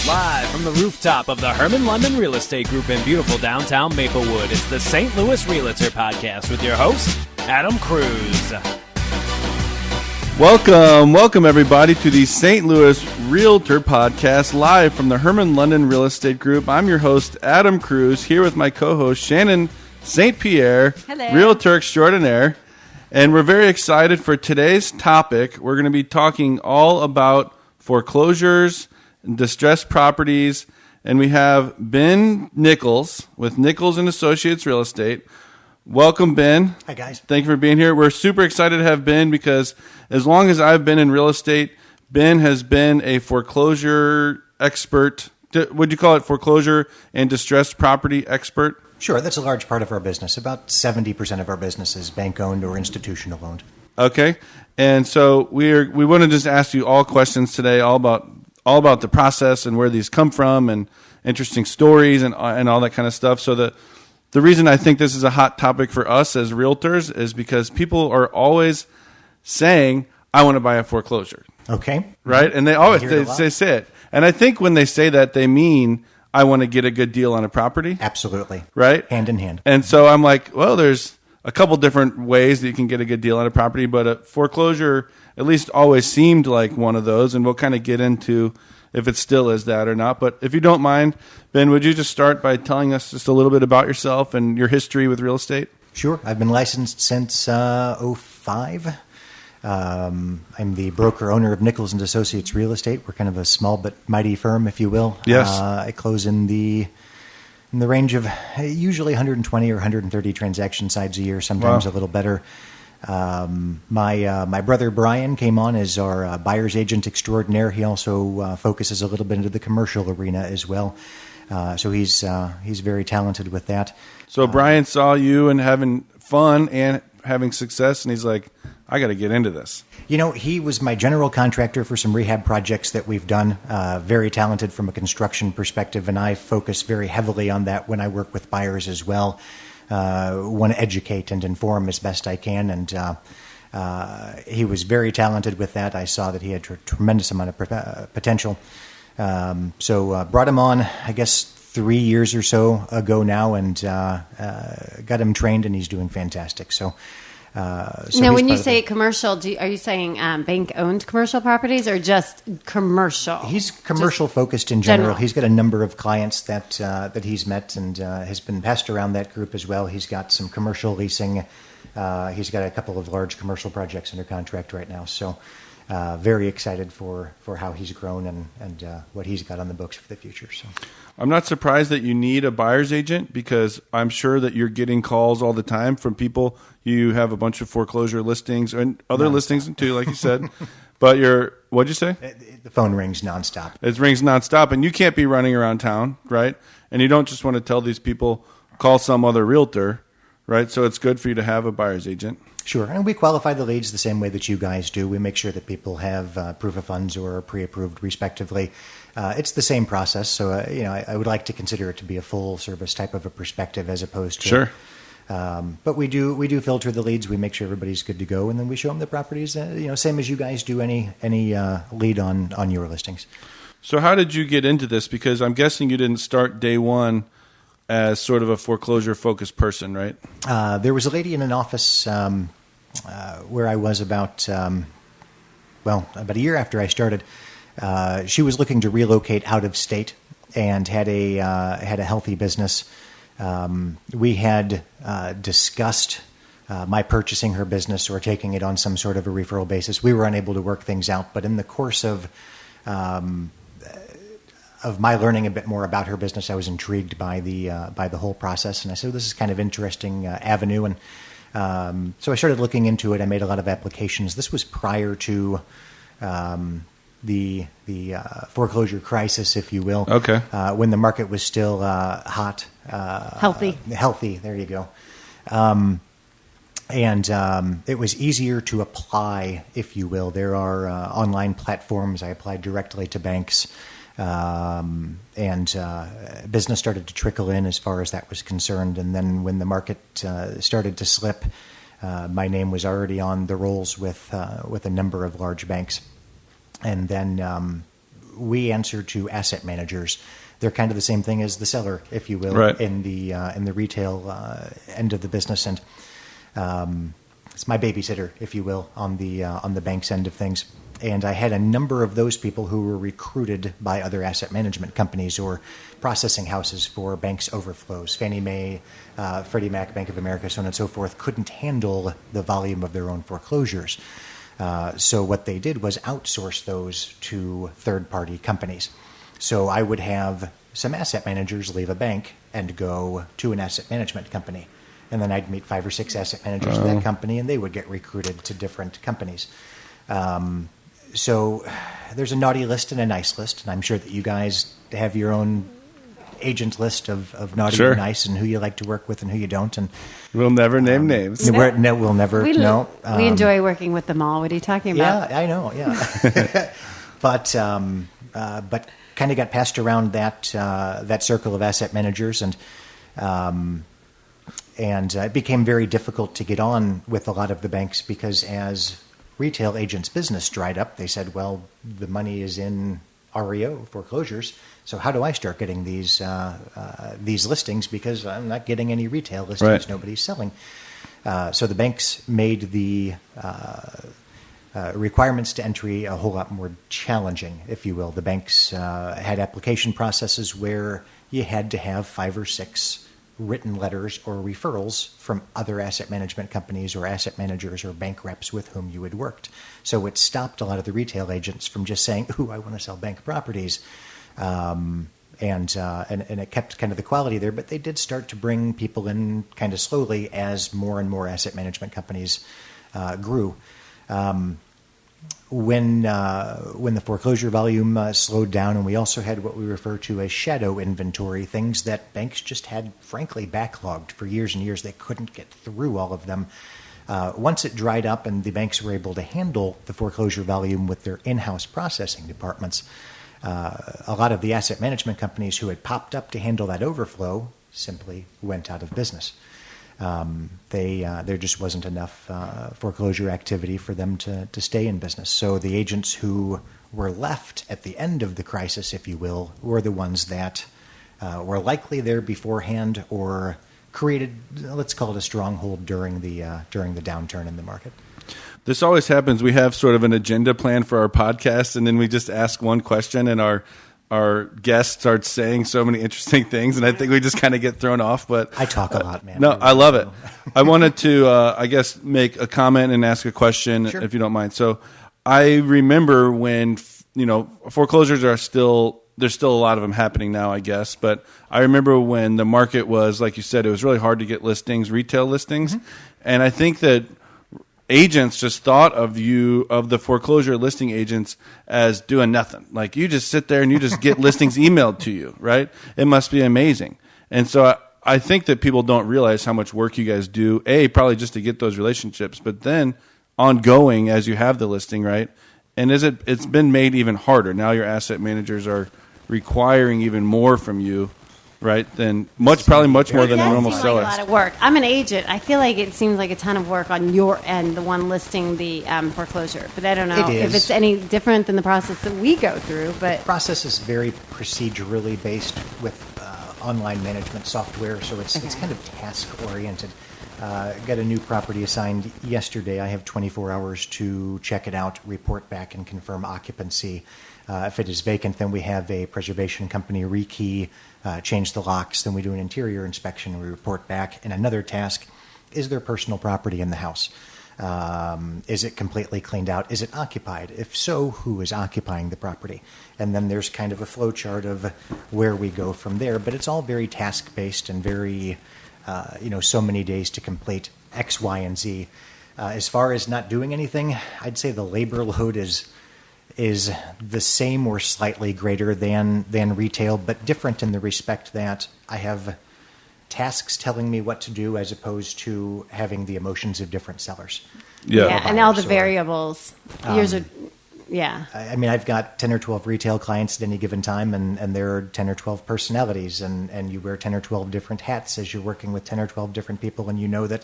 Live from the rooftop of the Hermann London Real Estate Group in beautiful downtown Maplewood, it's the St. Louis Realtor Podcast with your host, Adam Kruse. Welcome everybody to the St. Louis Realtor Podcast, live from the Hermann London Real Estate Group. I'm your host, Adam Kruse, here with my co-host, Shannon St. Pierre, Hello. Realtor Extraordinaire. And we're very excited for today's topic. We're going to be talking all about foreclosures and distressed properties. And we have Ben Nichols with Nichols & Associates Real Estate. Welcome, Ben. Hi, guys. Thank you for being here. We're super excited to have Ben because as long as I've been in real estate, Ben has been a foreclosure expert. Would you call it foreclosure and distressed property expert? Sure, that's a large part of our business. About 70% of our business is bank-owned or institutional-owned. Okay. And so we want to just ask you all questions today, all about the process and where these come from and interesting stories and all that kind of stuff. So the reason I think this is a hot topic for us as realtors is because people are always saying, I want to buy a foreclosure. Okay. Right? And they say it. And I think when they say that, they mean, I want to get a good deal on a property. Absolutely. Right? Hand in hand. And so I'm like, well, there's a couple different ways that you can get a good deal on a property, but a foreclosure at least always seemed like one of those, and we'll kind of get into if it still is that or not. But if you don't mind, Ben, would you just start by telling us just a little bit about yourself and your history with real estate? Sure. I've been licensed since 2005. I'm the broker-owner of Nichols & Associates Real Estate. We're kind of a small but mighty firm, if you will. Yes. I close in the range of usually 120 or 130 transaction sides a year, sometimes Wow. a little better. My brother Brian came on as our buyer's agent extraordinaire. He also focuses a little bit into the commercial arena as well. So he's very talented with that. So Brian saw you and having fun and having success, and he's like, I got to get into this. You know, he was my general contractor for some rehab projects that we've done. Very talented from a construction perspective, and I focus very heavily on that when I work with buyers as well. Want to educate and inform as best I can, and he was very talented with that. I saw that he had a tremendous amount of potential. So brought him on, I guess, 3 years or so ago now, and got him trained, and he's doing fantastic. So now, when you say commercial, are you saying bank-owned commercial properties or just commercial? He's commercial focused in general. general. He's got a number of clients that he's met and has been passed around that group as well. He's got some commercial leasing. He's got a couple of large commercial projects under contract right now. So very excited for how he's grown and what he's got on the books for the future. So I'm not surprised that you need a buyer's agent because I'm sure that you're getting calls all the time from people. You have a bunch of foreclosure listings and other listings too, like you said. But what'd you say? the phone rings nonstop. It rings nonstop, and you can't be running around town, right? And you don't just want to tell these people, call some other realtor, right? So it's good for you to have a buyer's agent. Sure, and we qualify the leads the same way that you guys do. We make sure that people have proof of funds or are pre-approved, respectively. It's the same process, so I would like to consider it to be a full-service type of a perspective as opposed to. Sure. But we do filter the leads. We make sure everybody's good to go, and then we show them the properties. Same as you guys do any lead on your listings. So how did you get into this? Because I'm guessing you didn't start day one as sort of a foreclosure-focused person, right? There was a lady in an office where I was about a year after I started. She was looking to relocate out of state and had a healthy business. We had discussed my purchasing her business or taking it on some sort of a referral basis. We were unable to work things out, but in the course of my learning a bit more about her business, I was intrigued by the whole process, and I said, "This is kind of interesting avenue." And so I started looking into it. I made a lot of applications. This was prior to the foreclosure crisis, if you will. Okay. When the market was still hot. Healthy. Healthy, there you go. And it was easier to apply, if you will. There are online platforms. I applied directly to banks. And business started to trickle in as far as that was concerned. And then when the market started to slip, my name was already on the rolls with a number of large banks. And then we answer to asset managers. They're kind of the same thing as the seller, if you will, right. in the retail end of the business, and it's my babysitter, if you will, on the bank's end of things. And I had a number of those people who were recruited by other asset management companies or processing houses for banks' overflows. Fannie Mae, Freddie Mac, Bank of America, so on and so forth, couldn't handle the volume of their own foreclosures. So what they did was outsource those to third-party companies. So I would have some asset managers leave a bank and go to an asset management company. And then I'd meet 5 or 6 asset managers in that company, and they would get recruited to different companies. So there's a naughty list and a nice list, and I'm sure that you guys have your own agent list of naughty and nice and who you like to work with and who you don't. And we'll never name names. We'll never. We enjoy working with them all. What are you talking about? Yeah, I know. Yeah, but kind of got passed around that circle of asset managers, and it became very difficult to get on with a lot of the banks because as retail agents' business dried up, they said, well, the money is in REO, foreclosures, so how do I start getting these listings because I'm not getting any retail listings, right. Nobody's selling. So the banks made the requirements to entry a whole lot more challenging, if you will. The banks had application processes where you had to have 5 or 6 written letters or referrals from other asset management companies or asset managers or bank reps with whom you had worked. So it stopped a lot of the retail agents from just saying, ooh, I want to sell bank properties. And it kept kind of the quality there, but they did start to bring people in kind of slowly as more and more asset management companies grew. When the foreclosure volume slowed down, and we also had what we refer to as shadow inventory, things that banks just had, frankly, backlogged for years and years. They couldn't get through all of them. Once it dried up and the banks were able to handle the foreclosure volume with their in-house processing departments, a lot of the asset management companies who had popped up to handle that overflow simply went out of business. There just wasn't enough foreclosure activity for them to stay in business. So the agents who were left at the end of the crisis, if you will, were the ones that were likely there beforehand or created, let's call it a stronghold during the downturn in the market. This always happens. We have sort of an agenda plan for our podcast, and then we just ask one question, and our guest starts saying so many interesting things, and I think we just kind of get thrown off. But I talk a lot, man. No, I love it. I wanted to, I guess, make a comment and ask a question, sure. if you don't mind. So I remember when, foreclosures are still, there's still a lot of them happening now, I guess. But I remember when the market was, like you said, it was really hard to get listings, retail listings. Mm-hmm. And I think that agents just thought of the foreclosure listing agents as doing nothing. Like you just sit there and you just get listings emailed to you, right? It must be amazing. And so I think that people don't realize how much work you guys do, probably just to get those relationships, but then ongoing as you have the listing, right? And it's been made even harder. Now your asset managers are requiring even more from you, right? Then probably much more than a normal seller. Like a lot of work. I'm an agent. I feel like it seems like a ton of work on your end, the one listing the foreclosure. But I don't know if it's any different than the process that we go through. But the process is very procedurally based with online management software, so it's kind of task oriented. Got a new property assigned yesterday. I have 24 hours to check it out, report back, and confirm occupancy. If it is vacant, then we have a preservation company rekey, change the locks, then we do an interior inspection and we report back. And another task, is there personal property in the house? Is it completely cleaned out? Is it occupied? If so, who is occupying the property? And then there's kind of a flow chart of where we go from there. But it's all very task-based and very, so many days to complete X, Y, and Z. As far as not doing anything, I'd say the labor load is the same or slightly greater than retail, but different in the respect that I have tasks telling me what to do as opposed to having the emotions of different sellers. Yeah, and all the variables. Yours are, I mean, I've got 10 or 12 retail clients at any given time, and there are 10 or 12 personalities, and you wear 10 or 12 different hats as you're working with 10 or 12 different people, and you know that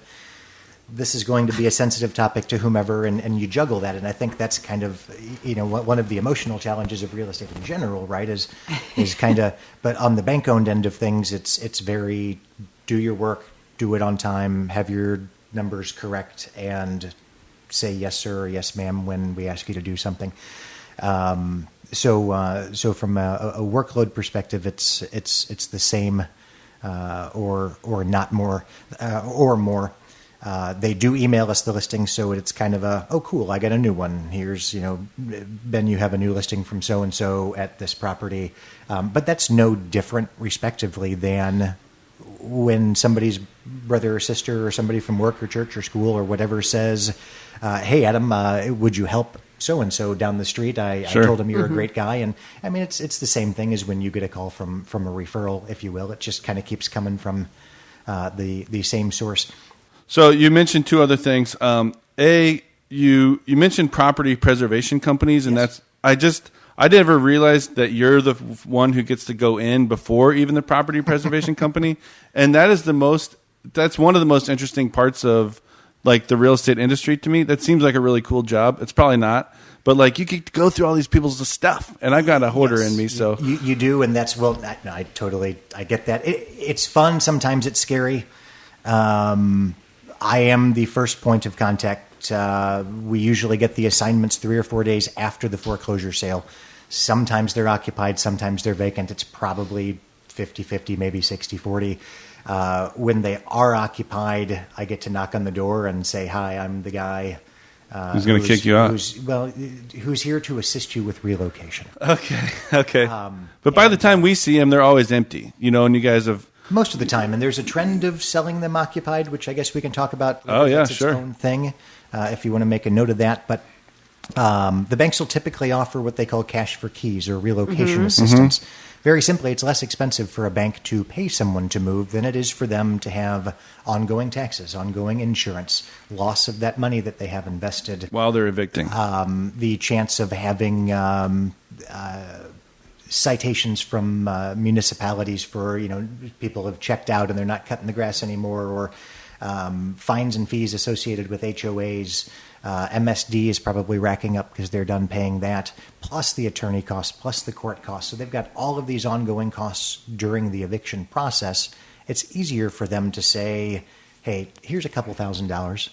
this is going to be a sensitive topic to whomever, and you juggle that. And I think that's kind of, one of the emotional challenges of real estate in general, right? Is kind of, but on the bank-owned end of things, it's very do your work, do it on time, have your numbers correct, and say yes sir or yes ma'am when we ask you to do something. So from a workload perspective, it's the same, or not more, or more. They do email us the listings, so it's kind of oh cool, I got a new one. Here's, Ben, you have a new listing from so and so at this property. But that's no different, respectively, than when somebody's brother or sister or somebody from work or church or school or whatever says, "Hey, Adam, would you help so-and-so down the street? I told him you're a great guy." And I mean, it's the same thing as when you get a call from a referral, if you will. It just kind of keeps coming from the same source. So you mentioned two other things. You mentioned property preservation companies, and Yes. I never realized that you're the one who gets to go in before even the property preservation company, and that's one of the most interesting parts of like the real estate industry to me. That seems like a really cool job. It's probably not, but like you get to go through all these people's stuff, and I've got a hoarder in me. So you do, and that's I get that. It's fun. Sometimes it's scary. I am the first point of contact. We usually get the assignments 3 or 4 days after the foreclosure sale. Sometimes they're occupied, sometimes they're vacant. It's probably 50-50, maybe 60-40. When they are occupied, I get to knock on the door and say, "Hi, I'm the guy who's going to kick you out. Who's here to assist you with relocation." Okay. But by the time we see them, they're always empty, and you guys have... Most of the time, and there's a trend of selling them occupied, which I guess we can talk about. Oh, yeah, That's sure. its own thing, if you want to make a note of that. But the banks will typically offer what they call cash for keys or relocation assistance. Very simply, it's less expensive for a bank to pay someone to move than it is for them to have ongoing taxes, ongoing insurance, loss of that money that they have invested. While they're evicting. The chance of having citations from municipalities for, people have checked out and they're not cutting the grass anymore, or fines and fees associated with HOAs. MSD is probably racking up because they're done paying that, plus the attorney costs, plus the court costs. So they've got all of these ongoing costs during the eviction process. It's easier for them to say, "Hey, here's a couple $1,000.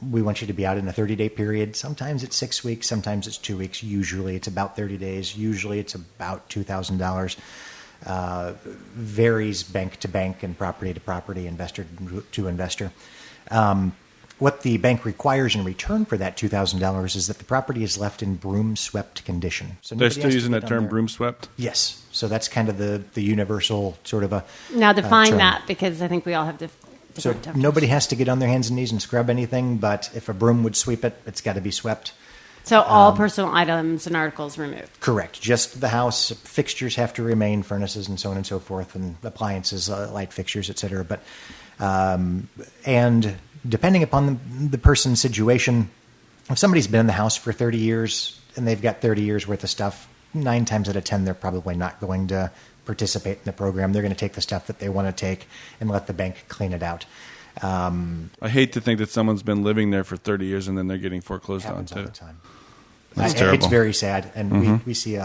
We want you to be out in a 30-day period." Sometimes it's 6 weeks, sometimes it's 2 weeks. Usually it's about 30 days. Usually it's about $2,000. Varies bank to bank and property to property, investor to investor. What the bank requires in return for that $2,000 is that the property is left in broom-swept condition. So they're still using that term, broom-swept? Yes. So that's kind of the universal sort of a Now define term. that, because I think we all have So different nobody has to get on their hands and knees and scrub anything, but if a broom would sweep it, it's got to be swept. So all personal items and articles removed. Correct. Just the house. Fixtures have to remain, furnaces and so on and so forth, and appliances, light fixtures, et cetera. But, and depending upon the person's situation, if somebody's been in the house for 30 years and they've got 30 years worth of stuff, 9 times out of 10, they're probably not going to participate in the program. They're going to take the stuff that they want to take and let the bank clean it out. I hate to think that someone's been living there for 30 years and then they're getting foreclosed on Happens all too. the time. That's terrible. It's very sad, and we see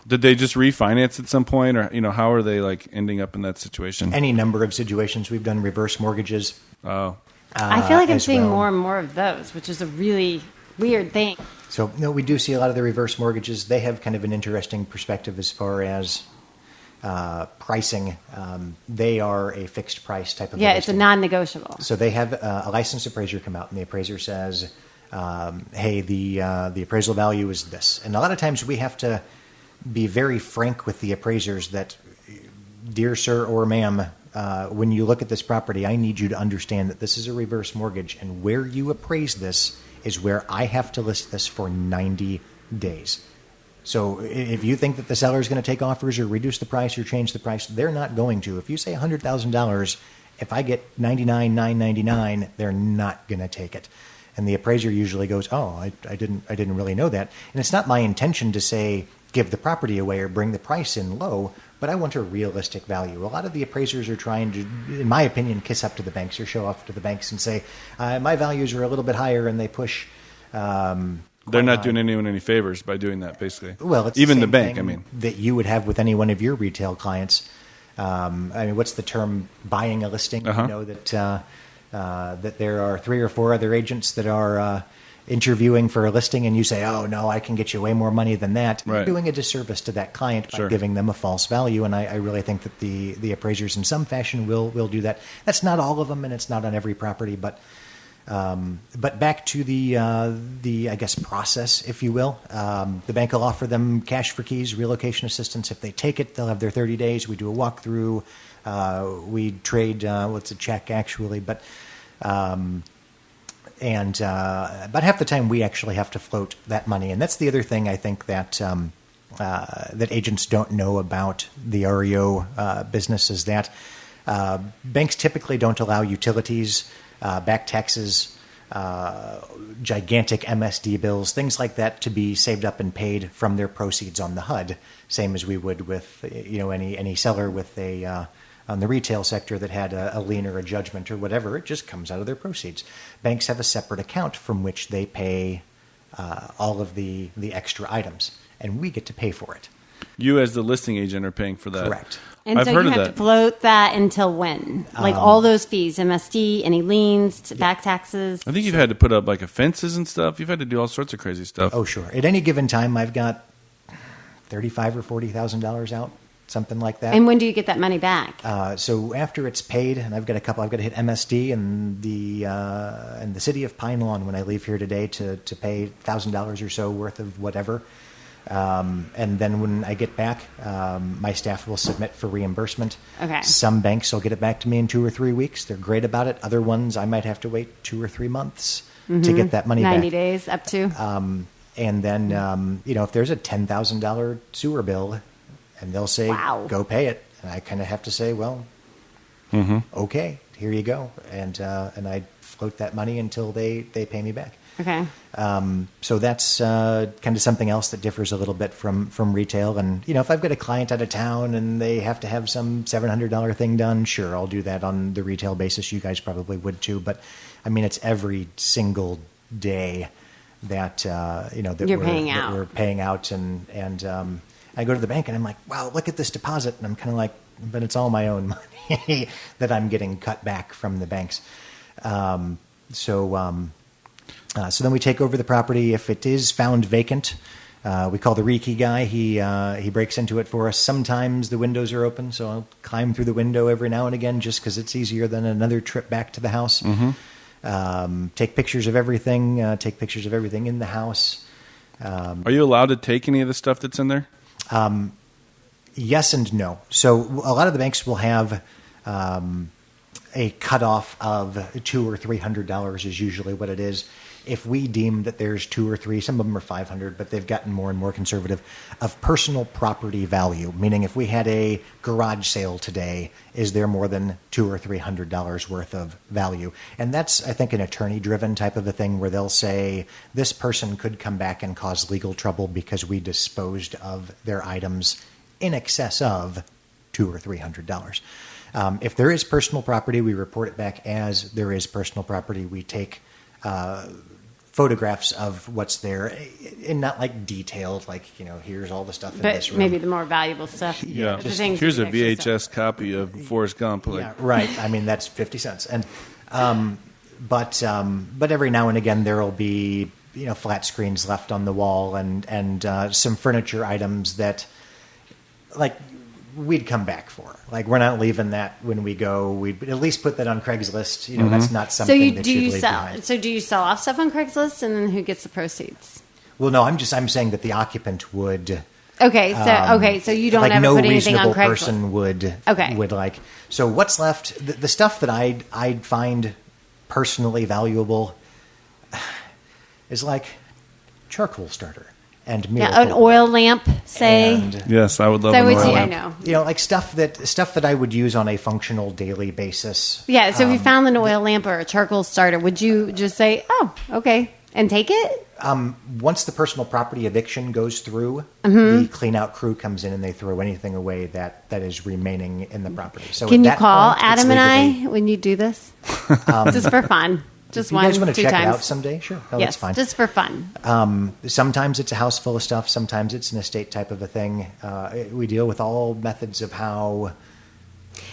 Did they just refinance at some point, or how are they like ending up in that situation? any number of situations. We've done reverse mortgages. Oh, I feel like I'm as seeing well. more and more of those, which is a really weird thing. So, no, we do see a lot of the reverse mortgages. They have kind of an interesting perspective as far as pricing. They are a fixed price type of Yeah, it's a listing. non-negotiable. So they have a licensed appraiser come out, and the appraiser says, "Hey, the appraisal value is this." And a lot of times we have to be very frank with the appraisers that, "Dear sir or ma'am, when you look at this property, I need you to understand that this is a reverse mortgage, and where you appraise this is where I have to list this for 90 days. So if you think that the seller is going to take offers or reduce the price or change the price, they're not going to. If you say $100,000, if I get $99,999, they're not going to take it." And the appraiser usually goes, "Oh, I didn't really know that." And it's not my intention to say, give the property away or bring the price in low, but I want a realistic value. A lot of the appraisers are trying to, in my opinion, kiss up to the banks or show off to the banks and say, my values are a little bit higher, and they push. They're not doing anyone any favors by doing that, basically. Well, it's even the the bank. thing that you would have with any one of your retail clients. What's the term? Buying a listing. Uh-huh. You know that there are 3 or 4 other agents that are interviewing for a listing, and you say, "Oh no, I can get you way more money than that." Right. You're doing a disservice to that client by Sure. giving them a false value, and I really think that the appraisers in some fashion will do that. That's not all of them, and it's not on every property, but back to the I guess process, if you will. The bank will offer them cash for keys, relocation assistance. If they take it, they'll have their 30 days. We do a walkthrough. We trade what's a check actually, but. About half the time we actually have to float that money, and that's the other thing I think that that agents don't know about the REO business is that banks typically don't allow utilities, back taxes, gigantic MSD bills, things like that to be saved up and paid from their proceeds on the HUD, same as we would with any seller with a on the retail sector that had a lien or a judgment or whatever. It just comes out of their proceeds. Banks have a separate account from which they pay all of the extra items, and we get to pay for it. You, as the listing agent, are paying for that. Correct. And I've so heard you of have that. to float that until when? Like all those fees, MSD, any liens, back taxes? I think you've had to put up like fences and stuff. You've had to do all sorts of crazy stuff. Oh, sure. At any given time, I've got $35,000 or $40,000 out, something like that. And when do you get that money back? So after it's paid, and I've got to hit MSD and the city of Pine Lawn when I leave here today to pay $1,000 or so worth of whatever. And then when I get back, my staff will submit for reimbursement. Okay. Some banks will get it back to me in 2 or 3 weeks. They're great about it. Other ones, I might have to wait 2 or 3 months to get that money 90 back. days up to? And then, if there's a $10,000 sewer bill, and they'll say, Wow. go pay it. And I kind of have to say, well, okay, here you go. And I float that money until they pay me back. Okay. So that's kind of something else that differs a little bit from retail. And, if I've got a client out of town and they have to have some $700 thing done, sure, I'll do that on the retail basis. You guys probably would too. But, it's every single day that, that You're we're paying that out. we're paying out. And I go to the bank and I'm like, wow, look at this deposit. And I'm kind of like, but it's all my own money that I'm getting cut back from the banks. So then we take over the property. If it is found vacant, we call the rekey guy. He breaks into it for us. Sometimes the windows are open, so I'll climb through the window every now and again just because it's easier than another trip back to the house. Take pictures of everything. Take pictures of everything in the house. Are you allowed to take any of the stuff that's in there? Yes and no. So a lot of the banks will have a cutoff of $200 or $300 is usually what it is. If we deem that there's 2 or 3, some of them are 500, but they've gotten more and more conservative, of personal property value, meaning if we had a garage sale today, is there more than $200 or $300 worth of value? And that's, I think, an attorney-driven type of a thing where they'll say, this person could come back and cause legal trouble because we disposed of their items in excess of $200 or $300. If there is personal property, we report it back as there is personal property. We take photographs of what's there, and not like detailed, like, here's all the stuff in this But room. maybe the more valuable stuff. Yeah. The things Here's a that you actually VHS copy of Forrest Gump. Yeah, right. That's 50 cents. And but every now and again there will be flat screens left on the wall and some furniture items that like we'd come back for. Like, we're not leaving that when we go. We'd at least put that on Craigslist. That's not something that you'd leave behind. So do you sell off stuff on Craigslist, and then who gets the proceeds? Well, no, I'm saying that the occupant would. Okay, so you don't like ever no put anything on reasonable Craigslist. person would like. So what's left? The stuff that I'd find personally valuable is like charcoal starter and Miracle an oil lamp, say. and Yes, I would love So an would oil you, I lamp. know. like stuff that I would use on a functional daily basis. Yeah, so if you found an oil lamp or a charcoal starter, would you just say, oh, okay, and take it? Once the personal property eviction goes through, the clean out crew comes in and they throw anything away that is remaining in the property. So can at you that call point, Adam and I when you do this? Just for fun. Just if you one, guys want to 2 check times. it out someday? Sure. No, Yes, that's fine. just for fun. Sometimes it's a house full of stuff. Sometimes it's an estate type of a thing. We deal with all methods of how.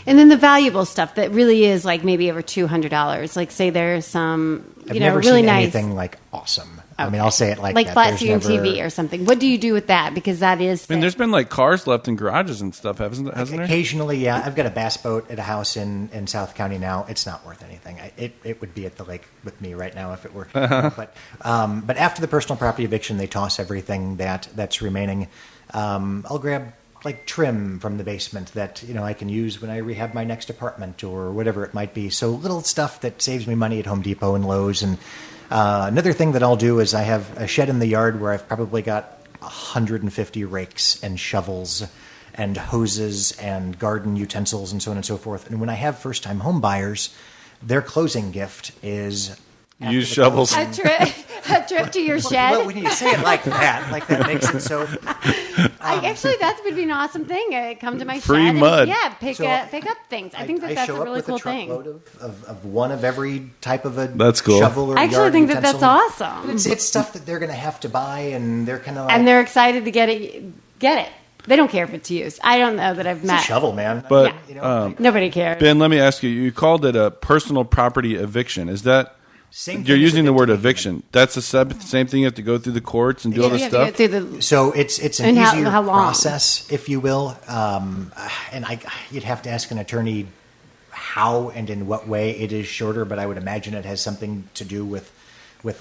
And then the valuable stuff that really is like maybe over $200. Like say there's some, I've never really seen nice. anything like awesome. I Okay. mean, I'll say it like that. flat There's screen never- TV or something. What do you do with that? Because that is. I mean, there's been like cars left in garages and stuff, hasn't there? Occasionally, yeah. I've got a bass boat at a house in South County now. It's not worth anything. It would be at the lake with me right now if it were. But after the personal property eviction, they toss everything that's remaining. I'll grab like trim from the basement that I can use when I rehab my next apartment or whatever it might be. So little stuff that saves me money at Home Depot and Lowe's. And another thing that I'll do is I have a shed in the yard where I've probably got 150 rakes and shovels and hoses and garden utensils and so on and so forth. And when I have first-time home buyers, their closing gift is Use shovels. a trip to your shed. Well, when you say it like that makes it so. Actually, that would be an awesome thing. Come to my Free shed. mud. And, pick So up things. I think that's show a really up with cool a thing. truckload of one of every type of a That's cool. shovel or I actually yard think that's utensil. awesome. It's stuff that they're going to have to buy, and they're kind of like, And they're excited to get it. They don't care if it's used. I don't know that I've it's met. a shovel, man. But Nobody cares. Ben, let me ask you. You called it a personal property eviction. Is that Same thing you're as using the word evicting. eviction? That's the same thing. You have to go through the courts and do all You this have to go stuff. through the. So it's an And easier how long? process, if you will. And you'd have to ask an attorney how and in what way it is shorter, but I would imagine it has something to do with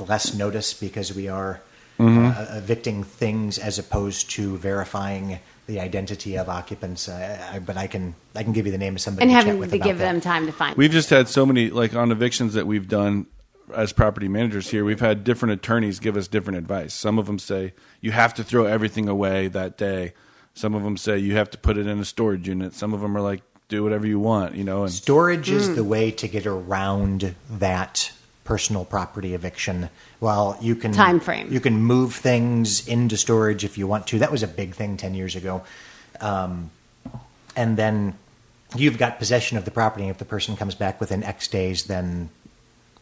less notice because we are evicting things as opposed to verifying the identity of occupants. But I can give you the name of somebody And to chat having with to about give that. them time to find. We've just had so many, like on evictions that we've done as property managers here, we've had different attorneys give us different advice. Some of them say you have to throw everything away that day. Some of them say you have to put it in a storage unit. Some of them are like, do whatever you want, And Storage is the way to get around that personal property eviction. While you can Time frame. you can move things into storage if you want to. That was a big thing 10 years ago. And then you've got possession of the property. If the person comes back within X days, then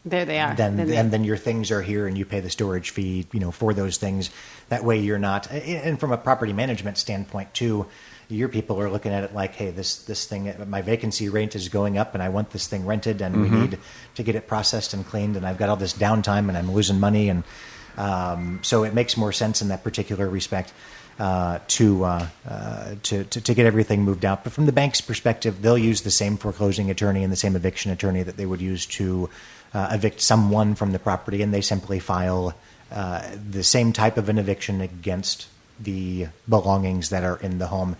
there they are. then your things are here and you pay the storage fee, for those things. That way you're not. And from a property management standpoint too, your people are looking at it like, hey, this thing, my vacancy rate is going up and I want this thing rented and we need to get it processed and cleaned and I've got all this downtime and I'm losing money. And so it makes more sense in that particular respect to get everything moved out. But from the bank's perspective, they'll use the same foreclosing attorney and the same eviction attorney that they would use to evict someone from the property, and they simply file the same type of an eviction against the belongings that are in the home.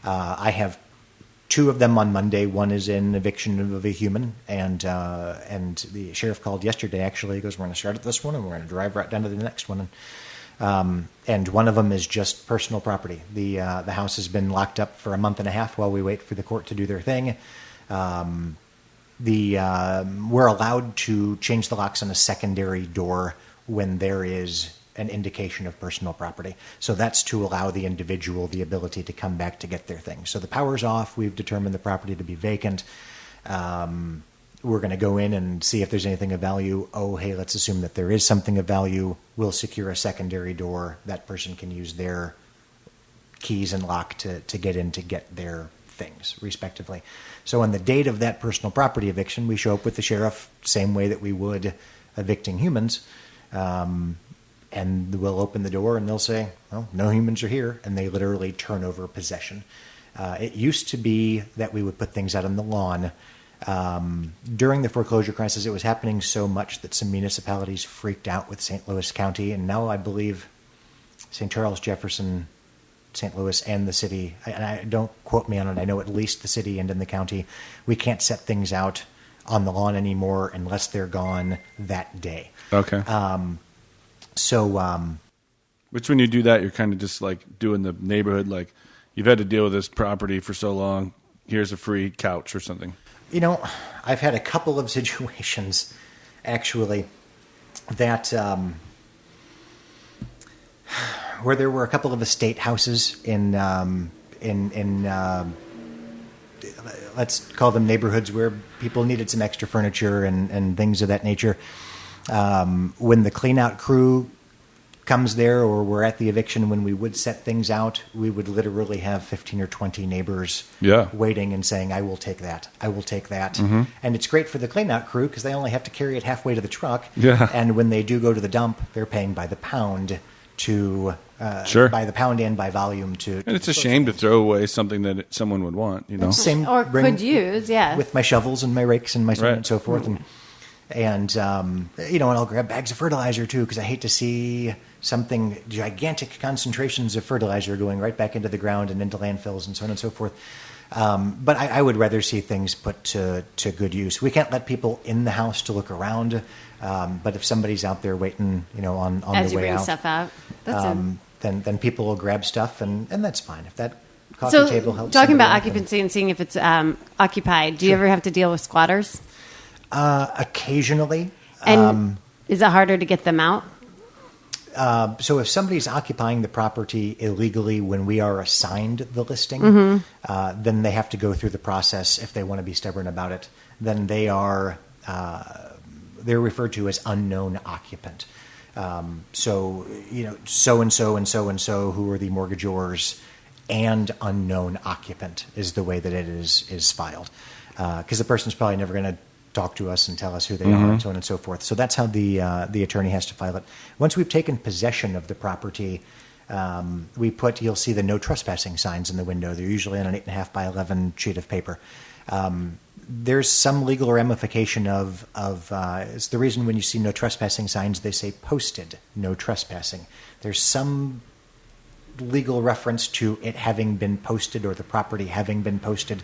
I have 2 of them on Monday. One is in eviction of a human, and the sheriff called yesterday. Actually, he goes, "We're going to start at this one, and we're going to drive right down to the next one." And one of them is just personal property. The house has been locked up for a month and a half while we wait for the court to do their thing. We're allowed to change the locks on a secondary door when there is an indication of personal property. So that's to allow the individual the ability to come back to get their things. So the power's off. We've determined the property to be vacant. We're going to go in and see if there's anything of value. Oh, hey, let's assume that there is something of value. We'll secure a secondary door. That person can use their keys and lock to get in to get their things, respectively. So on the date of that personal property eviction, we show up with the sheriff, same way that we would evicting humans. And we'll open the door and they'll say, well, no humans are here. And they literally turn over possession. It used to be that we would put things out on the lawn. During the foreclosure crisis, it was happening so much that some municipalities freaked out with St. Louis County. And now I believe St. Charles, Jefferson, St. Louis, and the city, and I don't quote me on it, I know at least the city and in the county, we can't set things out on the lawn anymore unless they're gone that day. Okay. Which when you do that, you're kind of just like doing the neighborhood, like you've had to deal with this property for so long. Here's a free couch or something. I've had a couple of situations actually that where there were a couple of estate houses in let's call them neighborhoods where people needed some extra furniture and things of that nature. When the clean out crew comes there, or we're at the eviction, when we would set things out, we would literally have 15 or 20 neighbors waiting and saying, I will take that. I will take that. Mm-hmm. And it's great for the clean out crew because they only have to carry it halfway to the truck. Yeah. And when they do go to the dump, they're paying by the pound by the pound and by volume to and it's a shame to throw away something that someone would want, Same or could use, with my shovels and my rakes and my so on and so forth. And I'll grab bags of fertilizer too, because I hate to see something, gigantic concentrations of fertilizer going right back into the ground and into landfills and so on and so forth. But I would rather see things put to good use. We can't let people in the house to look around. But if somebody's out there waiting, on as the way you bring out, stuff out, then people will grab stuff, and that's fine. If that coffee table helps. Talking about occupancy and seeing if it's occupied, do you ever have to deal with squatters? Occasionally. And is it harder to get them out? So if somebody's occupying the property illegally when we are assigned the listing, then they have to go through the process. If they want to be stubborn about it, then they're referred to as unknown occupant. So and so and so and so who are the mortgagors and unknown occupant is the way that it is filed. Because the person's probably never going to talk to us and tell us who they are and so on and so forth. So that's how the attorney has to file it. Once we've taken possession of the property, you'll see the no trespassing signs in the window. They're usually on an 8.5 by 11 sheet of paper. There's some legal ramification of it's the reason when you see no trespassing signs, they say posted no trespassing. There's some legal reference to it having been posted or the property having been posted,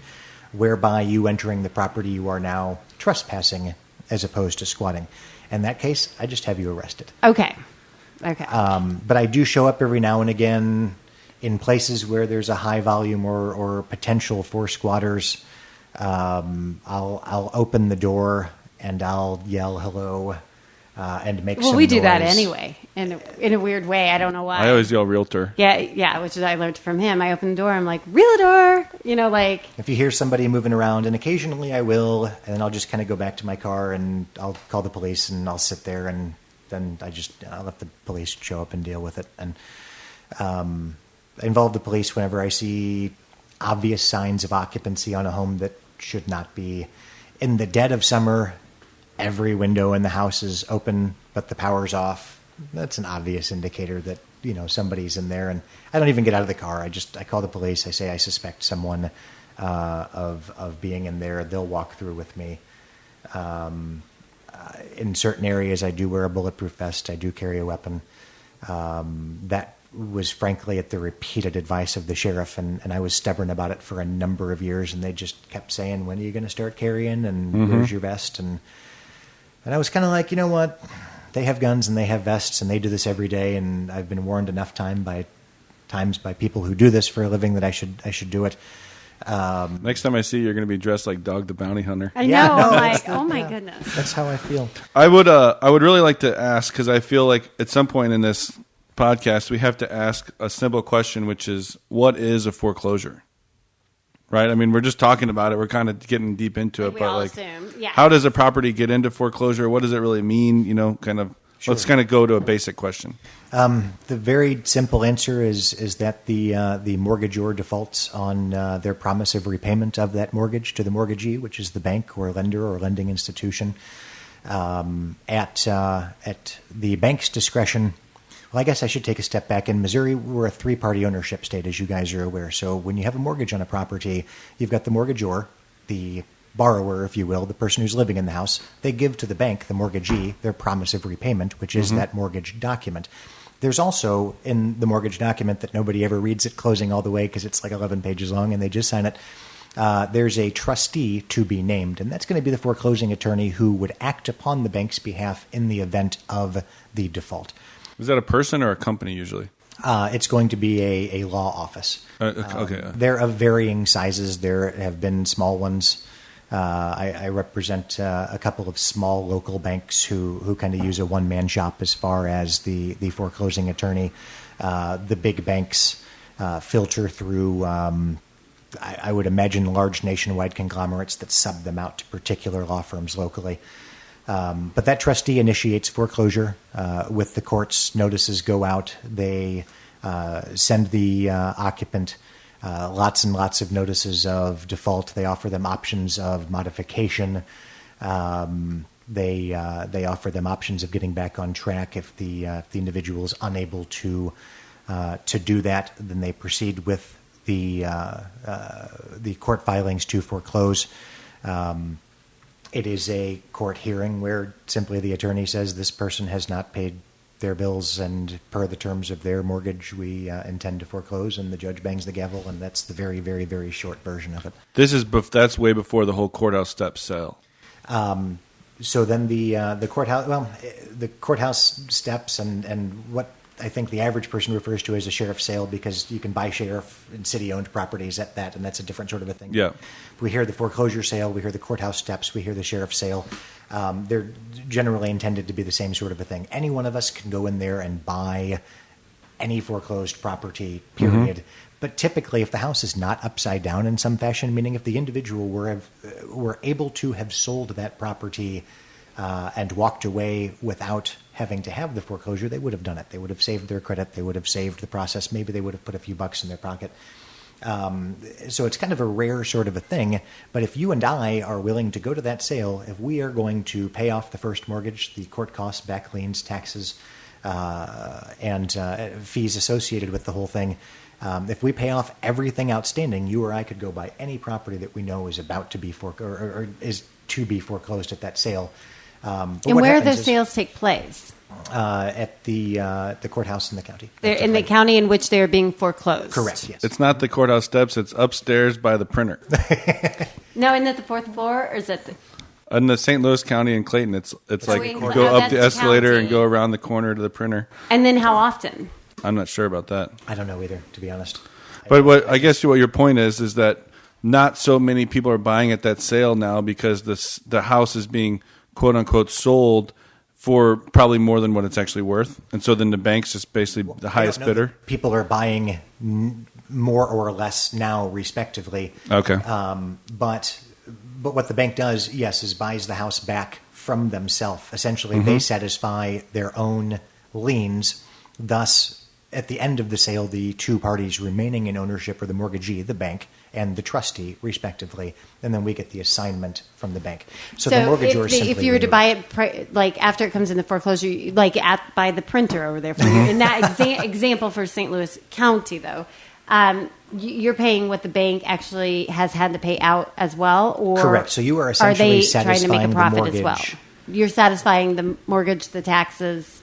whereby you entering the property, you are now trespassing as opposed to squatting. In that case, I just have you arrested. Okay. But I do show up every now and again in places where there's a high volume or potential for squatters. I'll open the door and I'll yell hello and make some noise. Well, we do that anyway in a weird way. I don't know why. I always yell realtor. Yeah, which is I learned from him. I open the door. I'm like, realtor, If you hear somebody moving around, and occasionally I will, and then I'll just kind of go back to my car and I'll call the police and I'll sit there and then I'll let the police show up and deal with it. And I involve the police whenever I see obvious signs of occupancy on a home that should not be. In the dead of summer, every window in the house is open, but the power's off. That's an obvious indicator that, somebody's in there. And I don't even get out of the car. I call the police. I say, I suspect someone of being in there. They'll walk through with me. In certain areas, I do wear a bulletproof vest. I do carry a weapon. That was frankly at the repeated advice of the sheriff, and I was stubborn about it for a number of years, and they just kept saying, when are you going to start carrying, and where's your vest? And I was kind of like, you know what? They have guns and they have vests and they do this every day, and I've been warned enough times by people who do this for a living that I should do it. Next time I see you, you're going to be dressed like Dog the Bounty Hunter. I know. Oh my goodness. That's how I feel. I would really like to ask, because I feel like at some point in this podcast we have to ask a simple question, which is, what is a foreclosure? Right? I mean, we're just talking about it. We're kind of getting deep into it, but how does a property get into foreclosure? What does it really mean? Let's kind of go to a basic question. The very simple answer is that the mortgagor defaults on their promise of repayment of that mortgage to the mortgagee, which is the bank or lender or lending institution. At the bank's discretion. Well, I guess I should take a step back. In Missouri, we're a three-party ownership state, as you guys are aware. So when you have a mortgage on a property, you've got the mortgagor, the borrower, if you will, the person who's living in the house. They give to the bank, the mortgagee, their promise of repayment, which is that mortgage document. There's also in the mortgage document that nobody ever reads at closing all the way because it's like 11 pages long and they just sign it. There's a trustee to be named, and that's going to be the foreclosing attorney who would act upon the bank's behalf in the event of the default. Is that a person or a company usually? It's going to be a law office. Okay. They're of varying sizes. There have been small ones. I represent a couple of small local banks who kind of use a one-man shop as far as the foreclosing attorney. The big banks filter through, I would imagine, large nationwide conglomerates that sub them out to particular law firms locally. But that trustee initiates foreclosure with the courts. Notices go out. They send the occupant lots and lots of notices of default. They offer them options of modification. They offer them options of getting back on track. If the individual is unable to do that, then they proceed with the court filings to foreclose. It is a court hearing where simply the attorney says this person has not paid their bills, and per the terms of their mortgage, we intend to foreclose, and the judge bangs the gavel, and that's the very, very, very short version of it. That's way before the whole courthouse steps sale. So then the courthouse steps and what I think the average person refers to as a sheriff's sale, because you can buy sheriff and city-owned properties at that, and that's a different sort of a thing. Yeah. We hear the foreclosure sale, we hear the courthouse steps, we hear the sheriff's sale. They're generally intended to be the same sort of a thing. Any one of us can go in there and buy any foreclosed property, period. Mm-hmm. But typically, if the house is not upside down in some fashion, meaning if the individual were able to have sold that property and walked away without having to have the foreclosure, they would have done it. They would have saved their credit. They would have saved the process. Maybe they would have put a few bucks in their pocket. So it's kind of a rare sort of a thing. But if you and I are willing to go to that sale, if we are going to pay off the first mortgage, the court costs, back liens, taxes, and fees associated with the whole thing, if we pay off everything outstanding, you or I could go buy any property that we know is about to be or is to be foreclosed at that sale. And where do those sales take place? At the courthouse in the county. They're in the county in which they are being foreclosed. Correct. Yes. It's not the courthouse steps. It's upstairs by the printer. No, isn't it the fourth floor, or is it? In the St. Louis County in Clayton, it's like go up the escalator and go around the corner to the printer. And then how often? I'm not sure about that. I don't know either, to be honest. But what your point is that not so many people are buying at that sale now because the house is being quote unquote sold for probably more than what it's actually worth, and so then the bank's just basically the highest bidder. People are buying more or less now, respectively. Okay. But what the bank does, yes, is buys the house back from themselves. Essentially, they satisfy their own liens. Thus, at the end of the sale, the two parties remaining in ownership are the mortgagee, the bank, and the trustee, respectively, and then we get the assignment from the bank. So the mortgagor simply if you were to buy it, like after it comes into foreclosure, like by the printer over there, for you, in that example for St. Louis County, though, you're paying what the bank actually has had to pay out as well, or correct. So you are essentially satisfying trying to make a profit the mortgage as well. You're satisfying the mortgage, the taxes.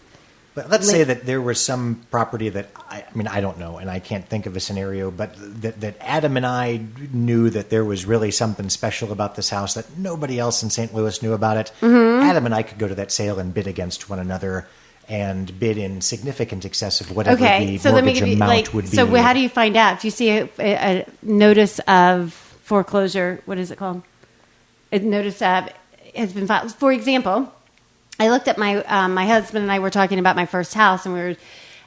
But let's say that there was some property that, I don't know, and I can't think of a scenario, but that Adam and I knew that there was really something special about this house that nobody else in St. Louis knew about it. Mm-hmm. Adam and I could go to that sale and bid against one another and bid in significant excess of whatever the mortgage amount would be. So how do you find out? If you see a notice of foreclosure, what is it called? A notice of has been filed. For example, I looked at my husband and I were talking about my first house, and we were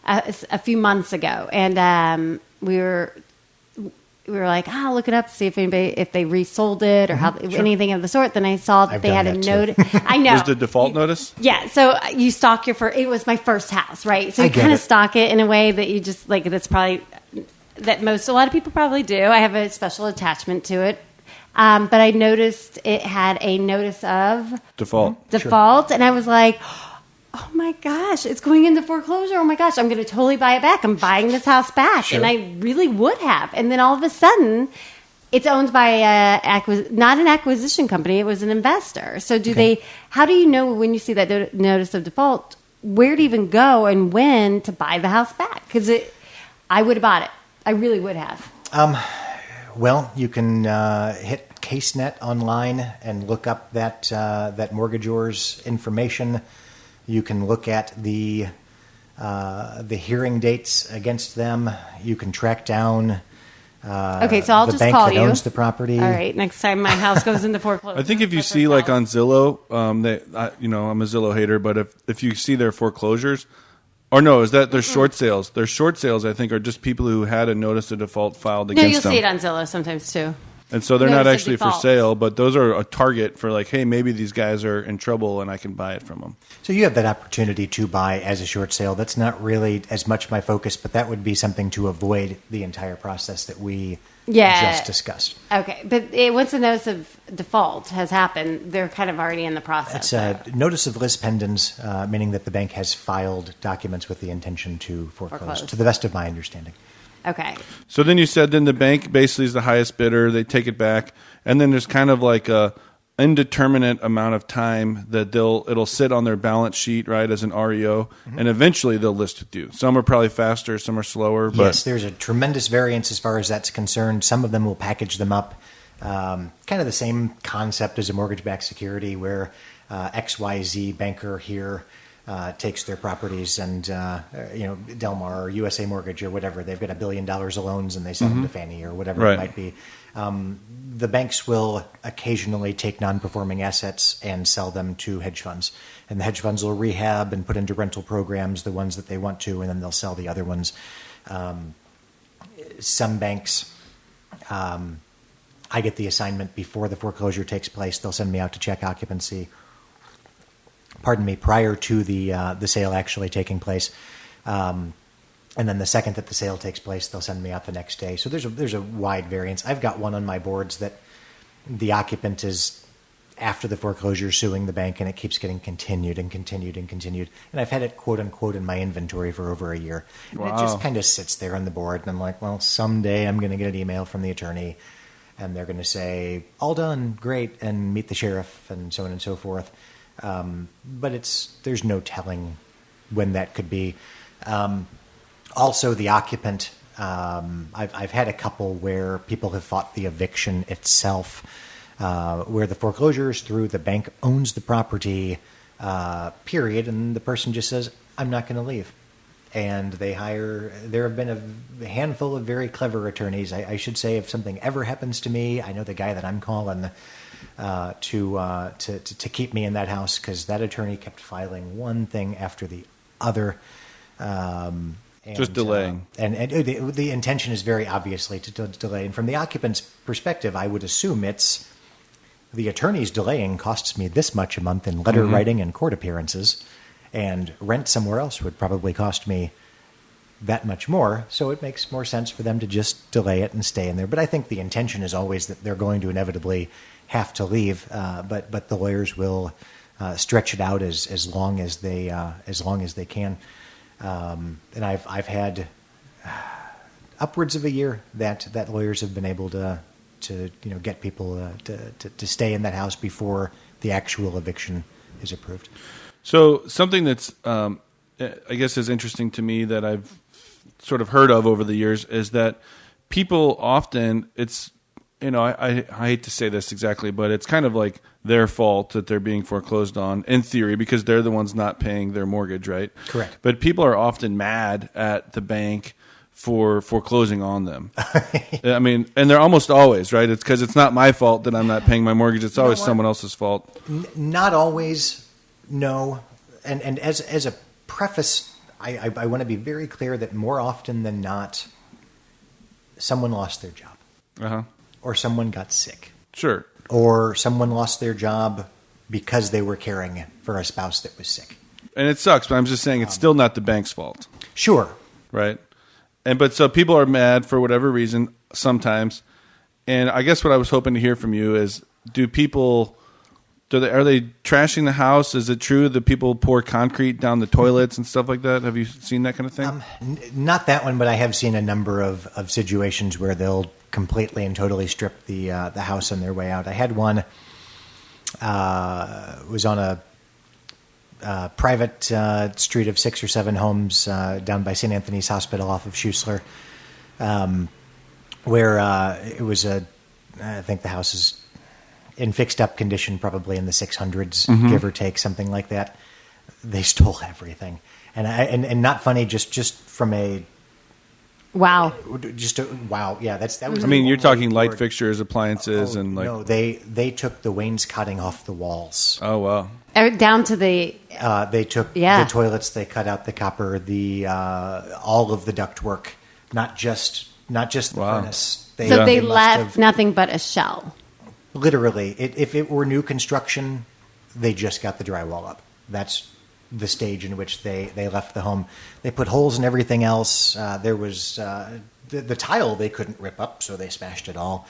a few months ago, and we were like, look it up, see if they resold it or anything of the sort. Then I saw that they had a note. I know. Was the default notice? Yeah. So you stock it was my first house, right? So you kind of stock it in a way that you just like. That's probably a lot of people probably do. I have a special attachment to it. But I noticed it had a notice of default, sure. And I was like, oh my gosh, it's going into foreclosure. Oh my gosh, I'm going to totally buy it back. I'm buying this house back. Sure. And I really would have. And then all of a sudden, it's owned by not an acquisition company. It was an investor. So how do you know when you see that notice of default, where to even go and when to buy the house back? Because I would have bought it. I really would have. Well, you can hit CaseNet online and look up that mortgagor's information. You can look at the hearing dates against them. You can track down. Okay, so I'll the just bank call that you. Owns the property. All right, next time my house goes into foreclosure. I think if you see like on Zillow, I'm a Zillow hater, but if you see their foreclosures, Or no, is that their short sales? Their short sales, I think, are just people who had a notice of default filed No, against you'll them. see it on Zillow sometimes too. And so they're not Notice of actually for default. sale, but those are a target for like, hey, maybe these guys are in trouble and I can buy it from them. So you have that opportunity to buy as a short sale. That's not really as much my focus, but that would be something to avoid the entire process that we just discussed. Okay, but once the notice of default has happened, they're kind of already in the process. It's a notice of lis pendens, meaning that the bank has filed documents with the intention to foreclose, to the best of my understanding. Okay. So then you said then the bank basically is the highest bidder. They take it back, and then there's kind of like a indeterminate amount of time that it'll sit on their balance sheet, right, as an REO, and eventually they'll list with you. Some are probably faster, some are slower. But Yes, there's a tremendous variance as far as that's concerned. Some of them will package them up, kind of the same concept as a mortgage-backed security, where XYZ banker here takes their properties and, Del Mar or USA Mortgage or whatever, they've got $1 billion of loans and they sell them to Fannie or whatever it might be. The banks will occasionally take non-performing assets and sell them to hedge funds. And the hedge funds will rehab and put into rental programs the ones that they want to, and then they'll sell the other ones. Some banks, I get the assignment before the foreclosure takes place. They'll send me out to check occupancy. Prior to the sale actually taking place. And then the second that the sale takes place, they'll send me out the next day. So there's a wide variance. I've got one on my boards that the occupant is, after the foreclosure, suing the bank, and it keeps getting continued and continued and continued. And I've had it, quote unquote, in my inventory for over a year. And it just kind of sits there on the board. And I'm like, well, someday I'm going to get an email from the attorney, and they're going to say, all done, great, and meet the sheriff, and so on and so forth. But there's no telling when that could be. Also, the occupant, I've had a couple where people have fought the eviction itself, where the foreclosure is through, the bank owns the property, period, and the person just says, I'm not going to leave. And there have been a handful of very clever attorneys. I should say, if something ever happens to me, I know the guy that I'm calling to keep me in that house, because that attorney kept filing one thing after the other. Just delaying. And the intention is very obviously to delay. And from the occupant's perspective, I would assume it's the attorney's delaying costs me this much a month in letter writing and court appearances, and rent somewhere else would probably cost me that much more. So it makes more sense for them to just delay it and stay in there. But I think the intention is always that they're going to inevitably have to leave, but the lawyers will stretch it out as long as they can. And I've had upwards of a year that lawyers have been able to get people to stay in that house before the actual eviction is approved. So something that's I guess is interesting to me that I've sort of heard of over the years is that people often, it's, I hate to say this exactly, but it's kind of like their fault that they're being foreclosed on, in theory, because they're the ones not paying their mortgage, right? Correct. But people are often mad at the bank for foreclosing on them. I mean, and they're almost always, right? It's because it's not my fault that I'm not paying my mortgage. It's always someone else's fault. Not always, no. And as a preface, I want to be very clear that more often than not, someone lost their job. Uh-huh. Or someone got sick. Sure. Or someone lost their job because they were caring for a spouse that was sick. And it sucks, but I'm just saying it's still not the bank's fault. Sure. Right? But so people are mad for whatever reason sometimes. And I guess what I was hoping to hear from you is, are they trashing the house? Is it true that people pour concrete down the toilets and stuff like that? Have you seen that kind of thing? Not that one, but I have seen a number of situations where they'll completely and totally strip the house on their way out. I had one, was on a private street of 6 or 7 homes down by St. Anthony's Hospital off of Schuessler, where it was I think the house is in fixed up condition, probably in the 600s, give or take, something like that. They stole everything. And not funny, just from a Wow. Wow. Yeah, that was. I mean, you're talking light fixtures, appliances, and like. No, they took the wainscoting off the walls. Oh wow. Down to the. They took the toilets. They cut out the copper. The all of the ductwork, not just the furnace. They left nothing but a shell. Literally, if it were new construction, they just got the drywall up. That's the stage in which they left the home. They put holes in everything else. There was the tile they couldn't rip up, so they smashed it all.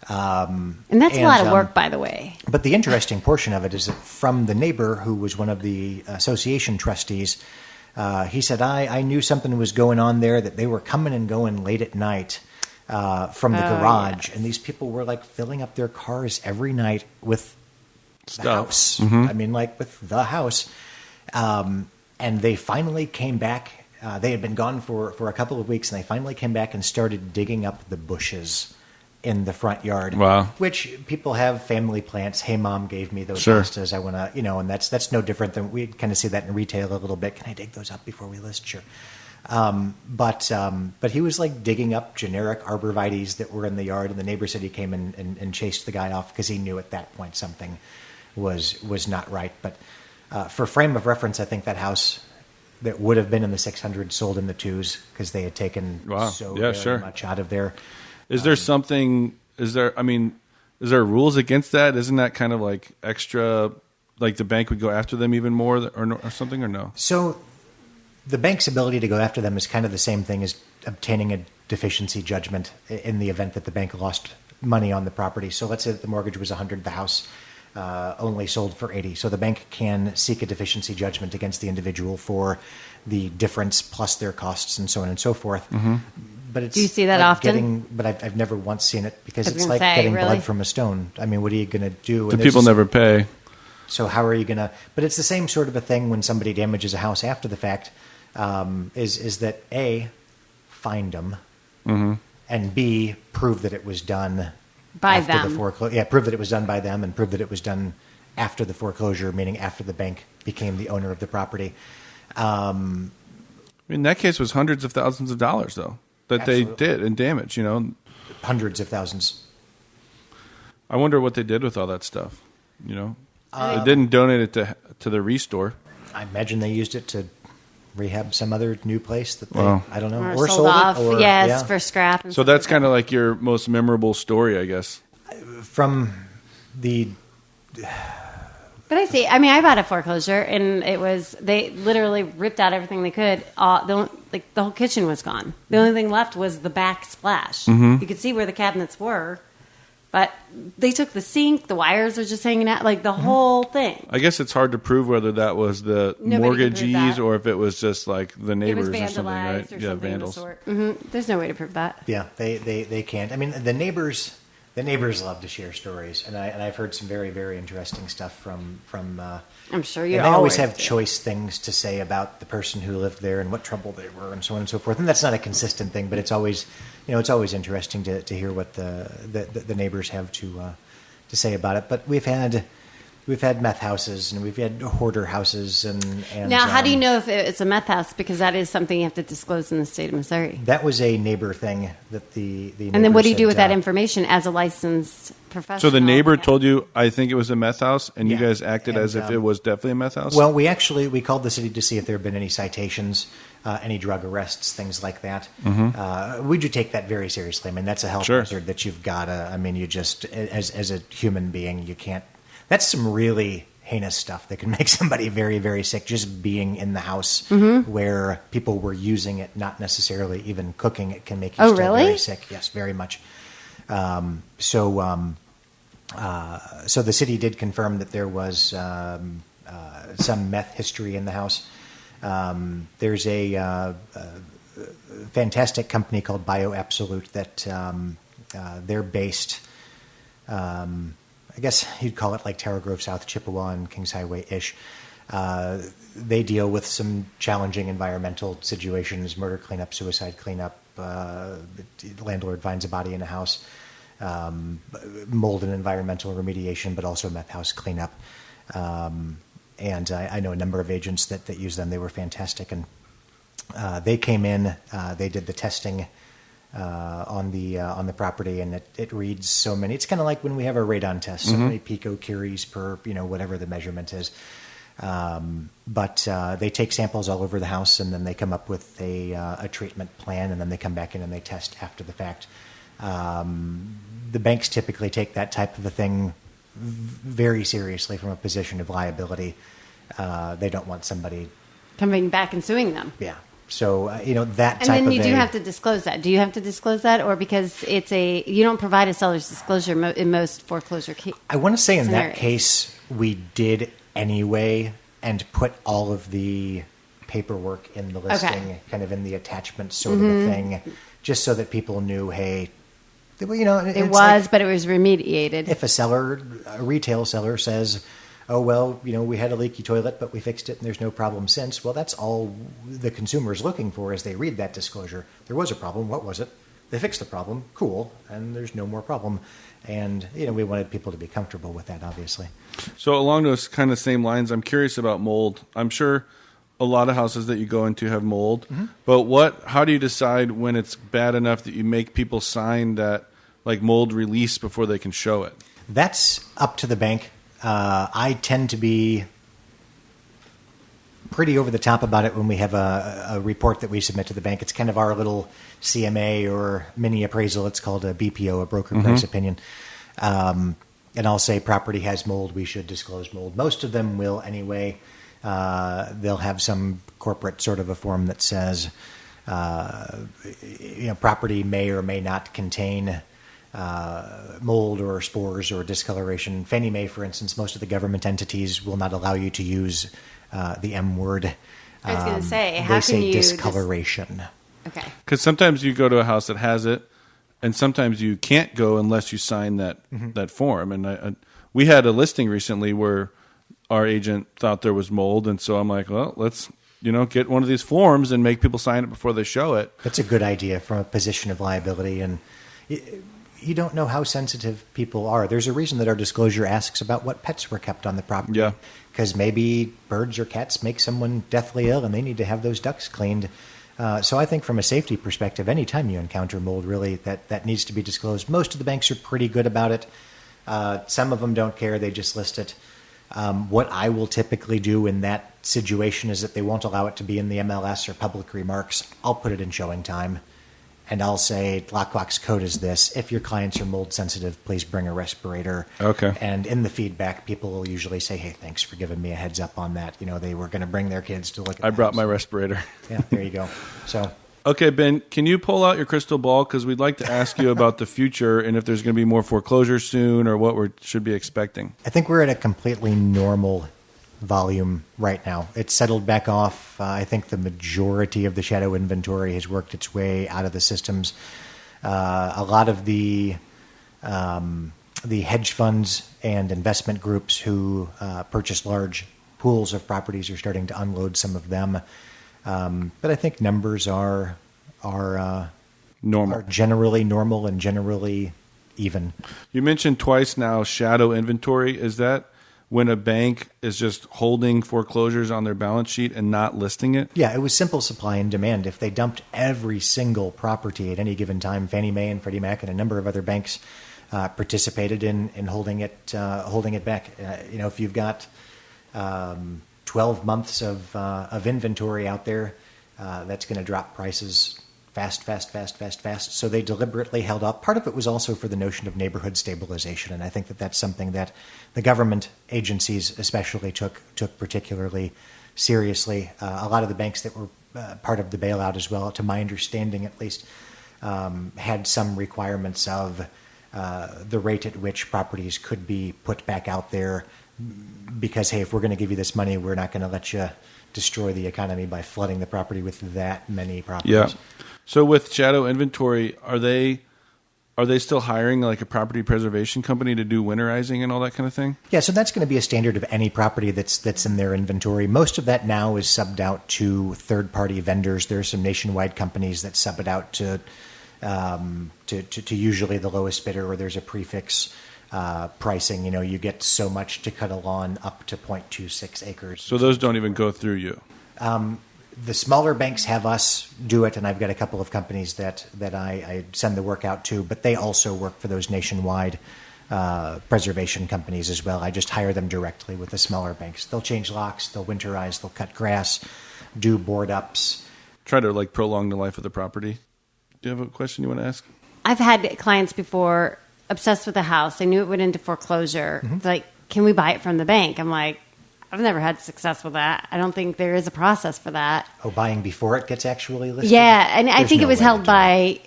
And that's a lot of work, by the way. But the interesting portion of it is that from the neighbor, who was one of the association trustees, he said, I knew something was going on there, that they were coming and going late at night from the garage. Yes. And these people were like filling up their cars every night with the house. Mm-hmm. I mean, like with the house. And they finally came back. They had been gone for a couple of weeks, and they finally came back and started digging up the bushes in the front yard. Wow. Which people have family plants. Hey, Mom gave me those hostas. I want to, and that's no different than we kind of see that in retail a little bit. Can I dig those up before we list? Sure. But he was like digging up generic arborvitaes that were in the yard, and the neighbor said he came and chased the guy off because he knew at that point something was not right. But for frame of reference, I think that house that would have been in the 600s sold in the 2s because they had taken much out of there. Is there something? Is there rules against that? Isn't that kind of like extra? Like the bank would go after them even more, or something, or no? So the bank's ability to go after them is kind of the same thing as obtaining a deficiency judgment in the event that the bank lost money on the property. So let's say that the mortgage was $100, the house only sold for $80. So the bank can seek a deficiency judgment against the individual for the difference plus their costs and so on and so forth. Mm-hmm. But it's do you see that often? But I've never once seen it because it's like getting blood from a stone. I mean, what are you going to do? The people never pay. So how are you going to? But it's the same sort of a thing when somebody damages a house after the fact. Is that A, find them, mm-hmm. and B, prove that it was done by them. Prove that it was done by them, and prove that it was done after the foreclosure, meaning after the bank became the owner of the property. In that case, it was hundreds of thousands of dollars, though, that Absolutely. They did in damage. Hundreds of thousands. I wonder what they did with all that stuff. They didn't donate it to the restore. I imagine they used it to rehab some other new place that they, I don't know, or sold off. For scrap. So that's kind of like your most memorable story, I guess. From the. But I see. I mean, I bought a foreclosure, and they literally ripped out everything they could. The whole kitchen was gone. The only thing left was the backsplash. Mm-hmm. You could see where the cabinets were. But they took the sink, the wires are just hanging out, like the whole thing. I guess it's hard to prove whether that was the mortgagees or if it was just like the neighbors or something, right? Vandals. Mm-hmm. There's no way to prove that. Yeah, they can't. I mean, the neighbors love to share stories, and I've heard some very, very interesting stuff from. I'm sure you. They always have choice things to say about the person who lived there and what trouble they were, and so on and so forth. And that's not a consistent thing, but it's always. It's always interesting to hear what the neighbors have to say about it. But we've had meth houses and we've had hoarder houses and now how do you know if it's a meth house, because that is something you have to disclose in the state of Missouri? That was a neighbor thing that the and then what do you do with that information as a licensed professional? So the neighbor told you, I think it was a meth house, and you guys acted as if it was definitely a meth house? Well, we called the city to see if there had been any citations, any drug arrests, things like that. Mm-hmm. We do take that very seriously. I mean, that's a health hazard that you've got to, you just, as a human being, you can't, that's some really heinous stuff that can make somebody very, very sick, just being in the house where people were using it, not necessarily even cooking it, can make you very sick. Yes, very much. So the city did confirm that there was some meth history in the house. There's a fantastic company called BioAbsolute that they're based. I guess you'd call it like Tower Grove, South Chippewa, and Kings Highway-ish. They deal with some challenging environmental situations, murder cleanup, suicide cleanup. Landlord finds a body in a house, mold and environmental remediation, but also meth house cleanup. And I know a number of agents that use them. They were fantastic. And they came in, they did the testing on the property, and it reads so many. It's kind of like when we have a radon test, so many picocuries per whatever the measurement is. But they take samples all over the house, and then they come up with a treatment plan, and then they come back in and they test after the fact. The banks typically take that type of a thing very seriously from a position of liability. They don't want somebody coming back and suing them. Yeah. So, that type of And then you do have to disclose that. Do you have to disclose that? Or because you don't provide a seller's disclosure in most foreclosure cases? I want to say in that case, we did anyway and put all of the paperwork in the listing, kind of in the attachment sort of a thing, just so that people knew, hey, it was, but it was remediated. If a retail seller says, oh, well, we had a leaky toilet, but we fixed it and there's no problem since. Well, that's all the consumer is looking for as they read that disclosure. There was a problem. What was it? They fixed the problem. Cool. And there's no more problem. And, we wanted people to be comfortable with that, obviously. So along those kind of same lines, I'm curious about mold. I'm sure a lot of houses that you go into have mold, but how do you decide when it's bad enough that you make people sign that like mold release before they can show it? That's up to the bank. I tend to be pretty over the top about it when we have a report that we submit to the bank. It's kind of our little CMA or mini appraisal. It's called a BPO, a broker price opinion. And I'll say property has mold. We should disclose mold. Most of them will anyway. They'll have some corporate sort of a form that says, property may or may not contain mold or spores or discoloration. Fannie Mae, for instance, most of the government entities will not allow you to use the M word. I was going to say, how they say discoloration. Okay. Because sometimes you go to a house that has it, and sometimes you can't go unless you sign that form. And we had a listing recently where our agent thought there was mold, and so I'm like, well, let's get one of these forms and make people sign it before they show it. That's a good idea from a position of liability, and you don't know how sensitive people are. There's a reason that our disclosure asks about what pets were kept on the property. Yeah. Because maybe birds or cats make someone deathly ill and they need to have those ducts cleaned. So I think from a safety perspective, anytime you encounter mold, really, that needs to be disclosed. Most of the banks are pretty good about it. Some of them don't care. They just list it. What I will typically do in that situation is that they won't allow it to be in the MLS or public remarks. I'll put it in showing time. And I'll say, Lockbox code is this. If your clients are mold sensitive, please bring a respirator. Okay. And in the feedback, people will usually say, hey, thanks for giving me a heads up on that. They were going to bring their kids to look at I brought my respirator. Yeah, there you go. So. Okay, Ben, can you pull out your crystal ball? Because we'd like to ask you about the future and if there's going to be more foreclosures soon or what we should be expecting. I think we're at a completely normal volume right now. It's settled back off. I think the majority of the shadow inventory has worked its way out of the systems. A lot of the hedge funds and investment groups who purchase large pools of properties are starting to unload some of them. But I think numbers are normal, are generally normal and generally even. You mentioned twice now shadow inventory. Is that when a bank is just holding foreclosures on their balance sheet and not listing it? Yeah, it was simple supply and demand. If they dumped every single property at any given time, Fannie Mae and Freddie Mac and a number of other banks participated in holding it back. If you've got 12 months of inventory out there, that's going to drop prices fast. So they deliberately held up. Part of it was also for the notion of neighborhood stabilization, and I think that that's something that the government agencies especially took particularly seriously. A lot of the banks that were part of the bailout as well, to my understanding at least, had some requirements of the rate at which properties could be put back out there because, hey, if we're going to give you this money, we're not going to let you destroy the economy by flooding the property with that many properties. Yeah. So with shadow inventory, are they still hiring like a property preservation company to do winterizing and all that kind of thing? Yeah, so that's going to be a standard of any property that's in their inventory. Most of that now is subbed out to third-party vendors. There are some nationwide companies that sub it out to usually the lowest bidder, or there's a prefix pricing. You get so much to cut a lawn up to 0.26 acres. So those don't even go through you? The smaller banks have us do it, and I've got a couple of companies that I send the work out to, but they also work for those nationwide preservation companies as well. I just hire them directly with the smaller banks. They'll change locks, they'll winterize, they'll cut grass, do board ups. Try to like prolong the life of the property. Do you have a question you want to ask? I've had clients before obsessed with a house. They knew it went into foreclosure. It's like, can we buy it from the bank? I'm like, I've never had success with that. I don't think there is a process for that. Oh, buying before it gets actually listed? Yeah, and I There's think no it was way held to do by,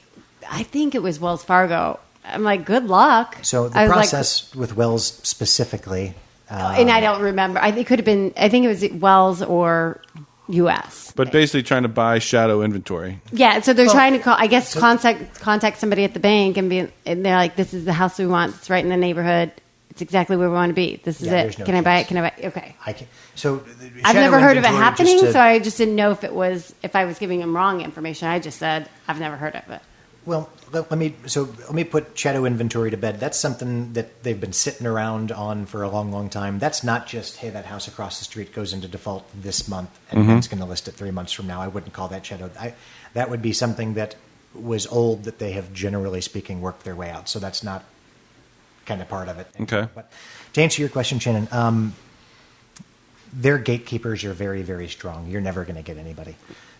I think it was Wells Fargo. I'm like, good luck. So the I was process with Wells specifically... and I don't remember. It could have been, I think it was Wells or U.S. But basically trying to buy shadow inventory. Yeah, so they're trying to call, I guess, contact somebody at the bank and they're like, this is the house we want. It's right in the neighborhood. It's exactly where we want to be. This is it. No Can I buy it? chance. Can I buy it? Okay. I can, so I've never heard of it shadow happening, inventory, so I just didn't know if I was giving them wrong information. I just said, I've never heard of it. Well, let me put shadow inventory to bed. That's something that they've been sitting around on for a long, long time. That's not just, hey, that house across the street goes into default this month and Ben's going to list it 3 months from now. I wouldn't call that shadow. That would be something that was old that they have, generally speaking, worked their way out. So that's not kind of part of it. Okay. But to answer your question, Shannon, their gatekeepers are very, very strong. You're never going to get anybody.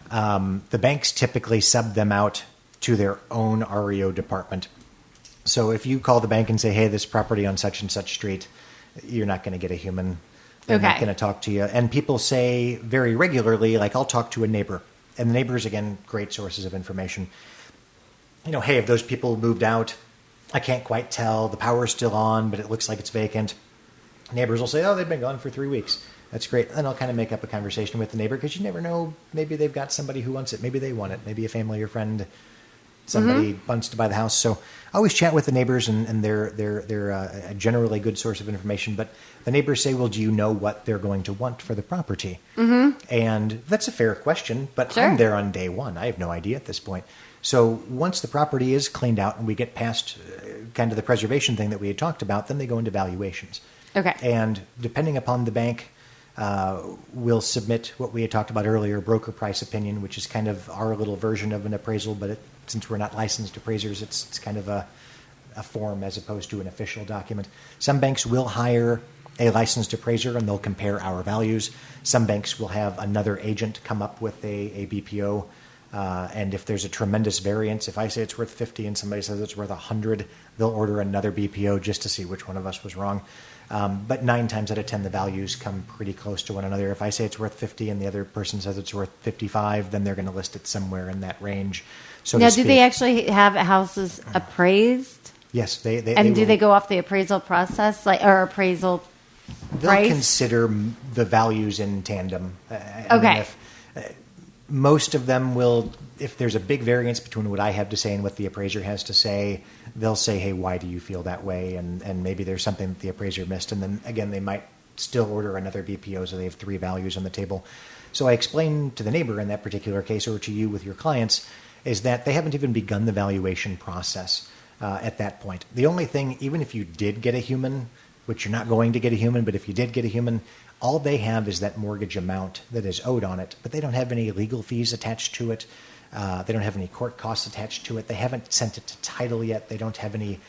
The banks typically sub them out to their own REO department. So if you call the bank and say, hey, this property on such and such street, you're not going to get a human. They're not going to talk to you. And people say very regularly, like, I'll talk to a neighbor. And the neighbors, again, great sources of information. You know, hey, have those people moved out? I can't quite tell. The power's still on, but it looks like it's vacant. Neighbors will say, oh, they've been gone for 3 weeks. That's great. And I'll kind of make up a conversation with the neighbor because you never know. Maybe they've got somebody who wants it. Maybe they want it. Maybe a family or friend, somebody wants to buy the house. So I always chat with the neighbors, and they're a generally good source of information. But the neighbors say, well, do you know what they're going to want for the property? And that's a fair question, but I'm there on day one. I have no idea at this point. So once the property is cleaned out and we get past kind of the preservation thing that we had talked about, then they go into valuations. Okay. And depending upon the bank, we'll submit what we had talked about earlier, broker price opinion, which is kind of our little version of an appraisal, but since we're not licensed appraisers, it's kind of a form as opposed to an official document. Some banks will hire a licensed appraiser and they'll compare our values. Some banks will have another agent come up with a BPO. And if there's a tremendous variance, if I say it's worth 50 and somebody says it's worth 100, they'll order another BPO just to see which one of us was wrong. But 9 times out of 10, the values come pretty close to one another. If I say it's worth 50 and the other person says it's worth 55, then they're going to list it somewhere in that range. So now, do they actually have houses appraised? Yes, they do they go off the appraisal process, or appraisal they'll price? consider the values in tandem. Okay. Most of them will, if there's a big variance between what I have to say and what the appraiser has to say, they'll say, hey, why do you feel that way? And maybe there's something that the appraiser missed. And then, again, they might still order another BPO, so they have 3 values on the table. So I explained to the neighbor in that particular case, or to you with your clients, is that they haven't even begun the valuation process at that point. The only thing, even if you did get a human, which you're not going to get a human, but if you did get a human, all they have is that mortgage amount that is owed on it, but they don't have any legal fees attached to it. They don't have any court costs attached to it. They haven't sent it to title yet. They don't have any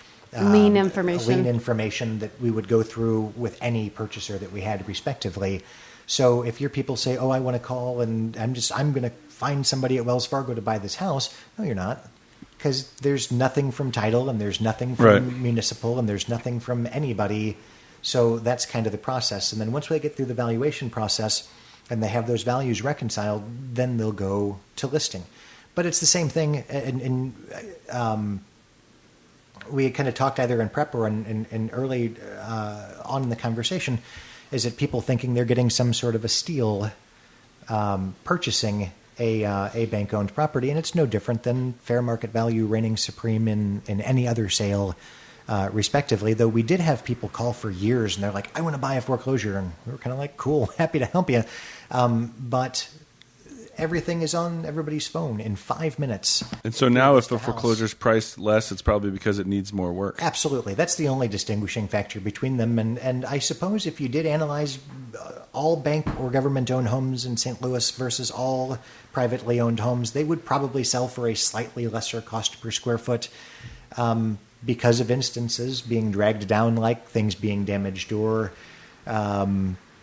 lien information that we would go through with any purchaser that we had respectively. So if your people say, oh, I want to call and I'm going to find somebody at Wells Fargo to buy this house. No, you're not. Because there's nothing from title and there's nothing from municipal and there's nothing from anybody. So that's kind of the process. And then once we get through the valuation process and they have those values reconciled, then they'll go to listing. But it's the same thing. And we had kind of talked either in prep or in early on in the conversation, is that people thinking they're getting some sort of a steal purchasing a bank-owned property. And it's no different than fair market value reigning supreme in any other sale, respectively, though we did have people call for years and they're like, I want to buy a foreclosure. And we were kind of like, cool, happy to help you. But everything is on everybody's phone in 5 minutes. And so now if the foreclosure's priced less, it's probably because it needs more work. Absolutely. That's the only distinguishing factor between them. And I suppose if you did analyze all bank or government-owned homes in St. Louis versus all privately owned homes, they would probably sell for a slightly lesser cost per square foot because of instances being dragged down, like things being damaged or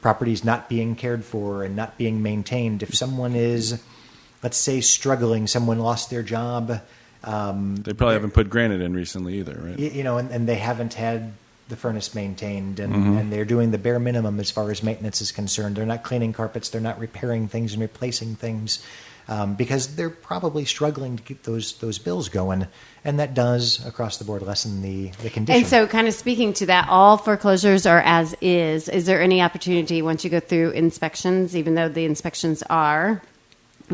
properties not being cared for and not being maintained. If someone is, let's say, struggling, someone lost their job. They probably haven't put granite in recently either, right? And they haven't had the furnace maintained, and they're doing the bare minimum as far as maintenance is concerned. They're not cleaning carpets. They're not repairing things and replacing things because they're probably struggling to keep those bills going. And that does, across the board, lessen the condition. And so kind of speaking to that, all foreclosures are as is. Is there any opportunity once you go through inspections, even though the inspections are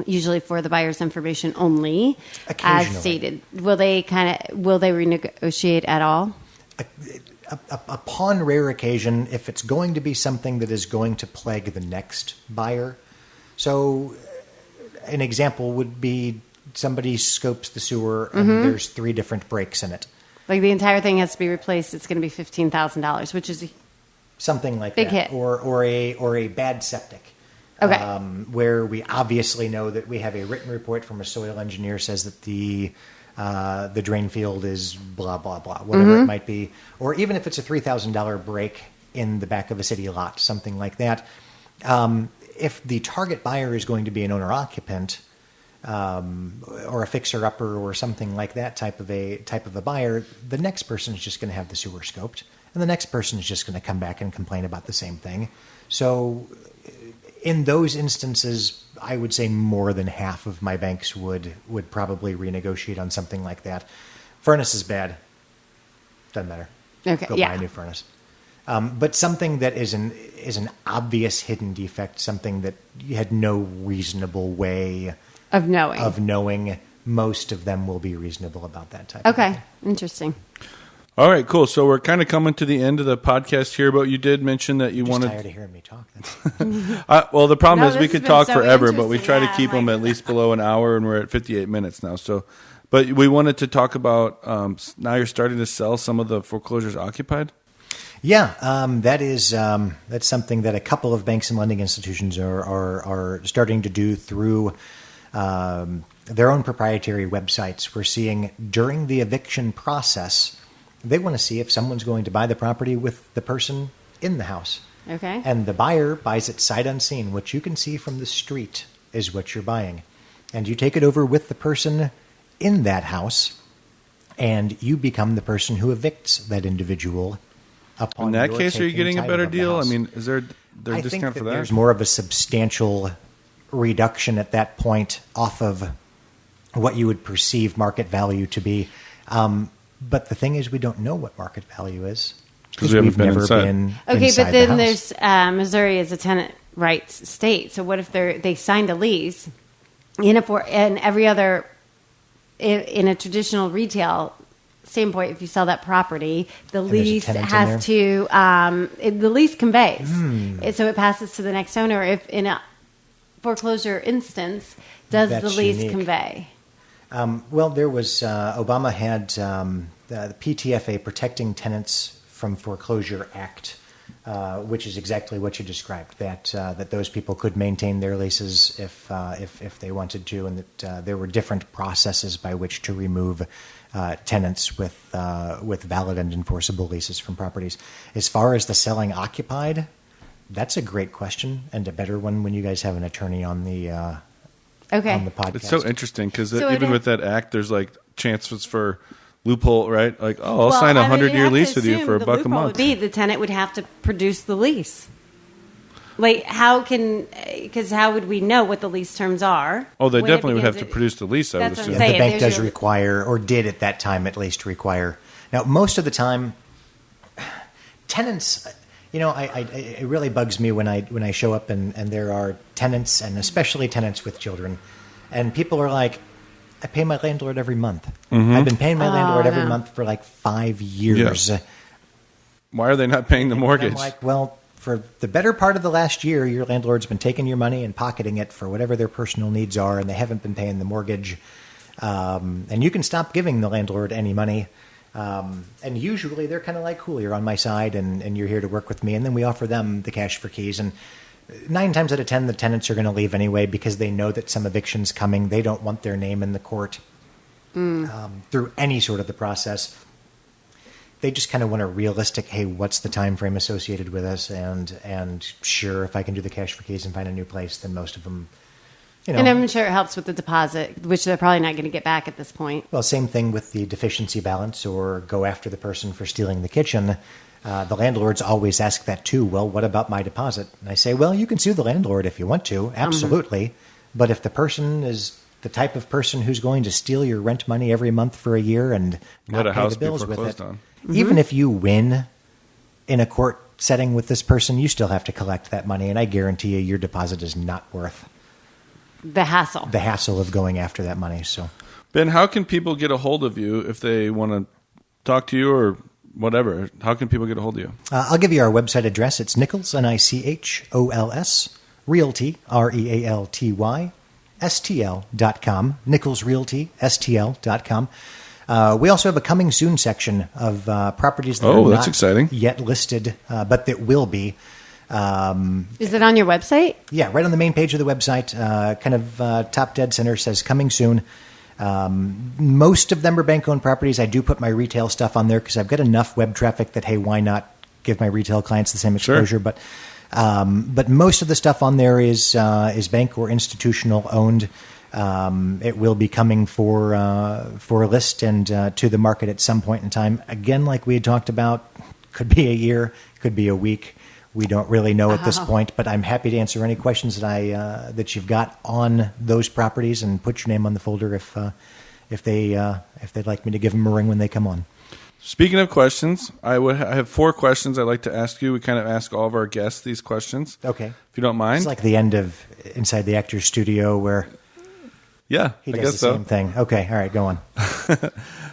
usually for the buyer's information only, as stated, will they renegotiate at all? Upon rare occasion, if it's going to be something that is going to plague the next buyer. So an example would be somebody scopes the sewer and there's 3 different breaks in it. Like the entire thing has to be replaced. It's going to be $15,000, which is something like big that. Hit. Or a bad septic. Okay. Where we obviously know that we have a written report from a soil engineer says that the drain field is blah, blah, blah, whatever it might be. Or even if it's a $3,000 break in the back of a city lot, something like that. If the target buyer is going to be an owner-occupant or a fixer-upper or something like that type of a buyer, the next person is just going to have the sewer scoped, and the next person is just going to come back and complain about the same thing. So in those instances, I would say more than half of my banks would probably renegotiate on something like that. Furnace is bad. Doesn't matter. Okay. Go buy a new furnace. But something that is an obvious hidden defect, something that you had no reasonable way of knowing, most of them will be reasonable about that type of thing. Okay, interesting. All right, cool. So we're kind of coming to the end of the podcast here, but you did mention that you wanted... tired of hearing me talk. well, the problem is we this could has talk been so forever, but we interesting. try to Yeah, keep them at least below an hour, and we're at 58 minutes now. So, but we wanted to talk about now you're starting to sell some of the foreclosures occupied? Yeah, that's something that a couple of banks and lending institutions are starting to do through their own proprietary websites. We're seeing during the eviction process, they want to see if someone's going to buy the property with the person in the house. Okay. And the buyer buys it sight unseen. What you can see from the street is what you're buying. And you take it over with the person in that house, and you become the person who evicts that individual. In that case, are you getting a better deal? I mean, is there a I discount think for that? There's more of a substantial reduction at that point off of what you would perceive market value to be. But the thing is, we don't know what market value is because we've never inside. been Okay, inside but then the house. there's Missouri is a tenant rights state. So what if they signed a lease in a traditional retail standpoint? If you sell that property, the lease has to the lease conveys, so it passes to the next owner. If in a foreclosure instance, does the lease convey? Well, there was Obama had the PTFA, Protecting Tenants from Foreclosure Act, which is exactly what you described. That those people could maintain their leases if they wanted to, and that there were different processes by which to remove tenants with valid and enforceable leases from properties. As far as the selling occupied, that's a great question and a better one when you guys have an attorney on the on the podcast. It's so interesting because even with that act, there's like chances for loophole, right? Like, I'll sign a 100-year lease with you for $1 a month. Would be the tenant would have to produce the lease. Like, because how would we know what the lease terms are? Oh, they definitely would have to produce the lease, I would That's what assume. I'm saying. The bank does require, or did at that time at least require. Now, most of the time, tenants, it really bugs me when I show up and there are tenants, and especially tenants with children, and people are like, I pay my landlord every month. I've been paying my landlord every month for like 5 years. Yeah. Why are they not paying the mortgage? I'm like, well, for the better part of the last year, your landlord's been taking your money and pocketing it for whatever their personal needs are, and they haven't been paying the mortgage. And you can stop giving the landlord any money. And usually they're kind of like, cool, you're on my side and you're here to work with me. And then we offer them the cash for keys. And 9 times out of 10, the tenants are going to leave anyway because they know that some eviction's coming. They don't want their name in the court through any sort of the process. They just kind of want a realistic, hey, what's the time frame associated with us? And sure, if I can do the cash for keys and find a new place, then most of them, you know. And I'm sure it helps with the deposit, which they're probably not going to get back at this point. Well, same thing with the deficiency balance or go after the person for stealing the kitchen. The landlords always ask that too. Well, what about my deposit? And I say, well, you can sue the landlord if you want to, absolutely. But if the person is the type of person who's going to steal your rent money every month for a year and not pay the bills with it, even if you win in a court setting with this person, you still have to collect that money. And I guarantee you your deposit is not worth the hassle of going after that money. So, Ben, how can people get a hold of you if they want to talk to you or whatever? How can people get a hold of you? I'll give you our website address. It's Nichols, Nichols, Realty, Realty, STL.com, Nichols Realty, STL.com. We also have a coming soon section of properties that are not exciting. Yet listed, but that will be. Is it on your website? Yeah, right on the main page of the website, top dead center says coming soon. Most of them are bank-owned properties. I do put my retail stuff on there because I've got enough web traffic that, hey, why not give my retail clients the same exposure? Sure. But most of the stuff on there is bank or institutional owned. It will be coming for a list and to the market at some point in time. Again, like we had talked about, could be a year, could be a week. We don't really know at this point, but I'm happy to answer any questions that you've got on those properties and put your name on the folder if they'd like me to give them a ring when they come on. Speaking of questions, I have 4 questions I'd like to ask you. We kind of ask all of our guests these questions. Okay. If you don't mind. It's like the end of Inside the Actor's Studio where yeah, he I does guess the same thing. Okay, all right, go on.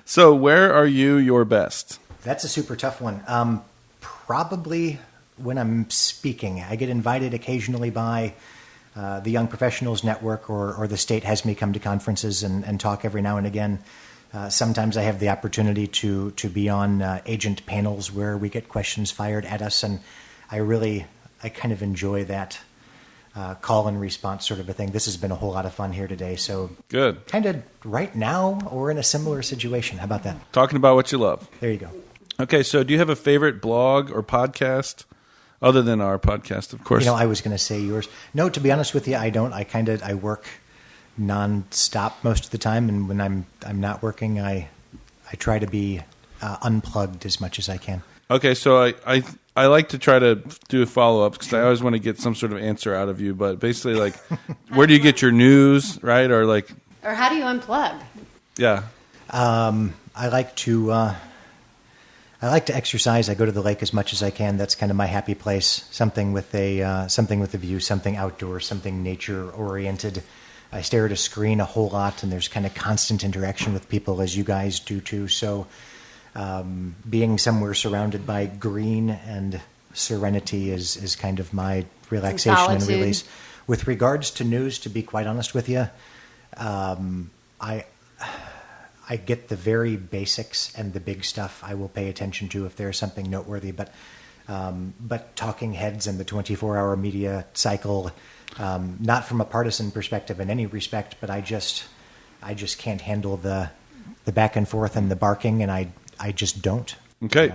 So where are you your best? That's a super tough one. Probably when I'm speaking. I get invited occasionally by the Young Professionals Network or the state has me come to conferences and talk every now and again. Sometimes I have the opportunity to be on agent panels where we get questions fired at us, and I kind of enjoy that call and response sort of a thing. This has been a whole lot of fun here today. So good. Kind of right now or in a similar situation. How about that? Talking about what you love. There you go. Okay, so do you have a favorite blog or podcast other than our podcast, of course? I was going to say yours. No, to be honest with you, I don't. I work non-stop most of the time, and when I'm not working, I try to be unplugged as much as I can. Okay, so I like to try to do a follow-up because I always want to get some sort of answer out of you, but basically, like, where do you get your news, right? Or how do you unplug? Yeah. I like to exercise. I go to the lake as much as I can. That's kind of my happy place. Something with a view, something outdoors, something nature-oriented. I stare at a screen a whole lot, and there's kind of constant interaction with people, as you guys do too. So being somewhere surrounded by green and serenity is kind of my relaxation and release. With regards to news, to be quite honest with you, I get the very basics and the big stuff I will pay attention to if there's something noteworthy. But talking heads and the 24-hour media cycle, not from a partisan perspective in any respect, but I just can't handle the back and forth and the barking, and I just don't. Okay.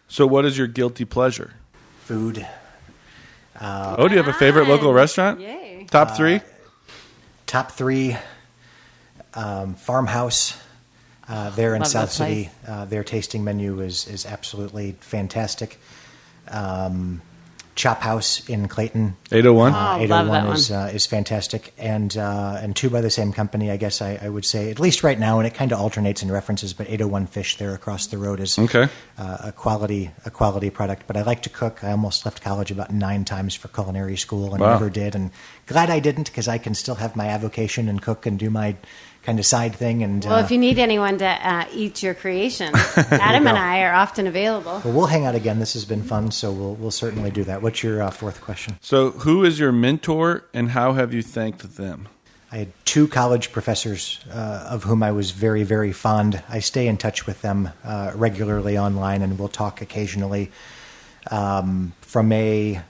So what is your guilty pleasure? Food. Do you have a favorite local restaurant? Yay. Top 3? Top 3. Farmhouse there in Love South that City. Their tasting menu is absolutely fantastic. Chop House in Clayton. 801? 801 is fantastic. And 2 by the same company, I guess I would say, at least right now, and it kind of alternates in references, but 801 Fish there across the road is a quality product. But I like to cook. I almost left college about 9 times for culinary school and never did. And glad I didn't, because I can still have my avocation and cook and do my kind of side thing. And well, if you need anyone to eat your creation, Adam and I are often available. Well, we'll hang out again. This has been fun, so we'll certainly do that. What's your fourth question? So who is your mentor, and how have you thanked them? I had 2 college professors of whom I was very, very fond. I stay in touch with them regularly online, and we'll talk occasionally. From a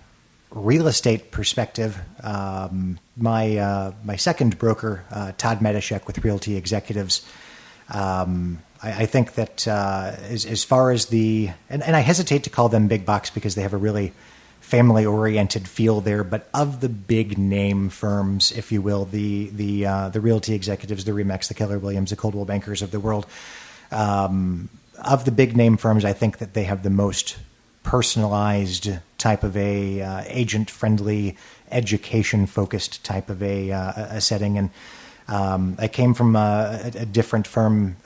real estate perspective, my second broker, Todd Matashek with Realty Executives, I think that as far as and I hesitate to call them big box because they have a really family-oriented feel there, but of the big name firms, if you will, the Realty Executives, the Remax, the Keller Williams, the Coldwell Bankers of the world, of the big name firms, I think that they have the most personalized type of a agent-friendly, education-focused type of a setting. And I came from a different firm,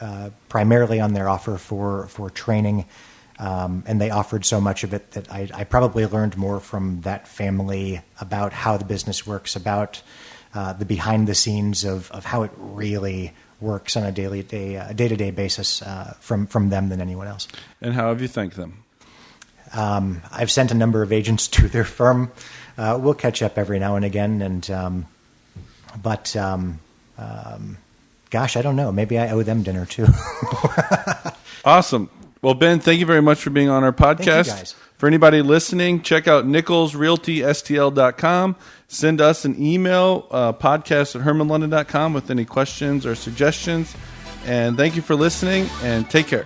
primarily on their offer for training. And they offered so much of it that I probably learned more from that family about how the business works, about the behind the scenes of how it really works on a day-to-day basis from them than anyone else. And how have you thanked them? I've sent a number of agents to their firm. We'll catch up every now and again, but gosh, I don't know. Maybe I owe them dinner too. Awesome. Well, Ben, thank you very much for being on our podcast. Thank you, guys. For anybody listening, check out nicholsrealtystl.com. Send us an email, podcast@hermanlondon.com with any questions or suggestions. And thank you for listening, and take care.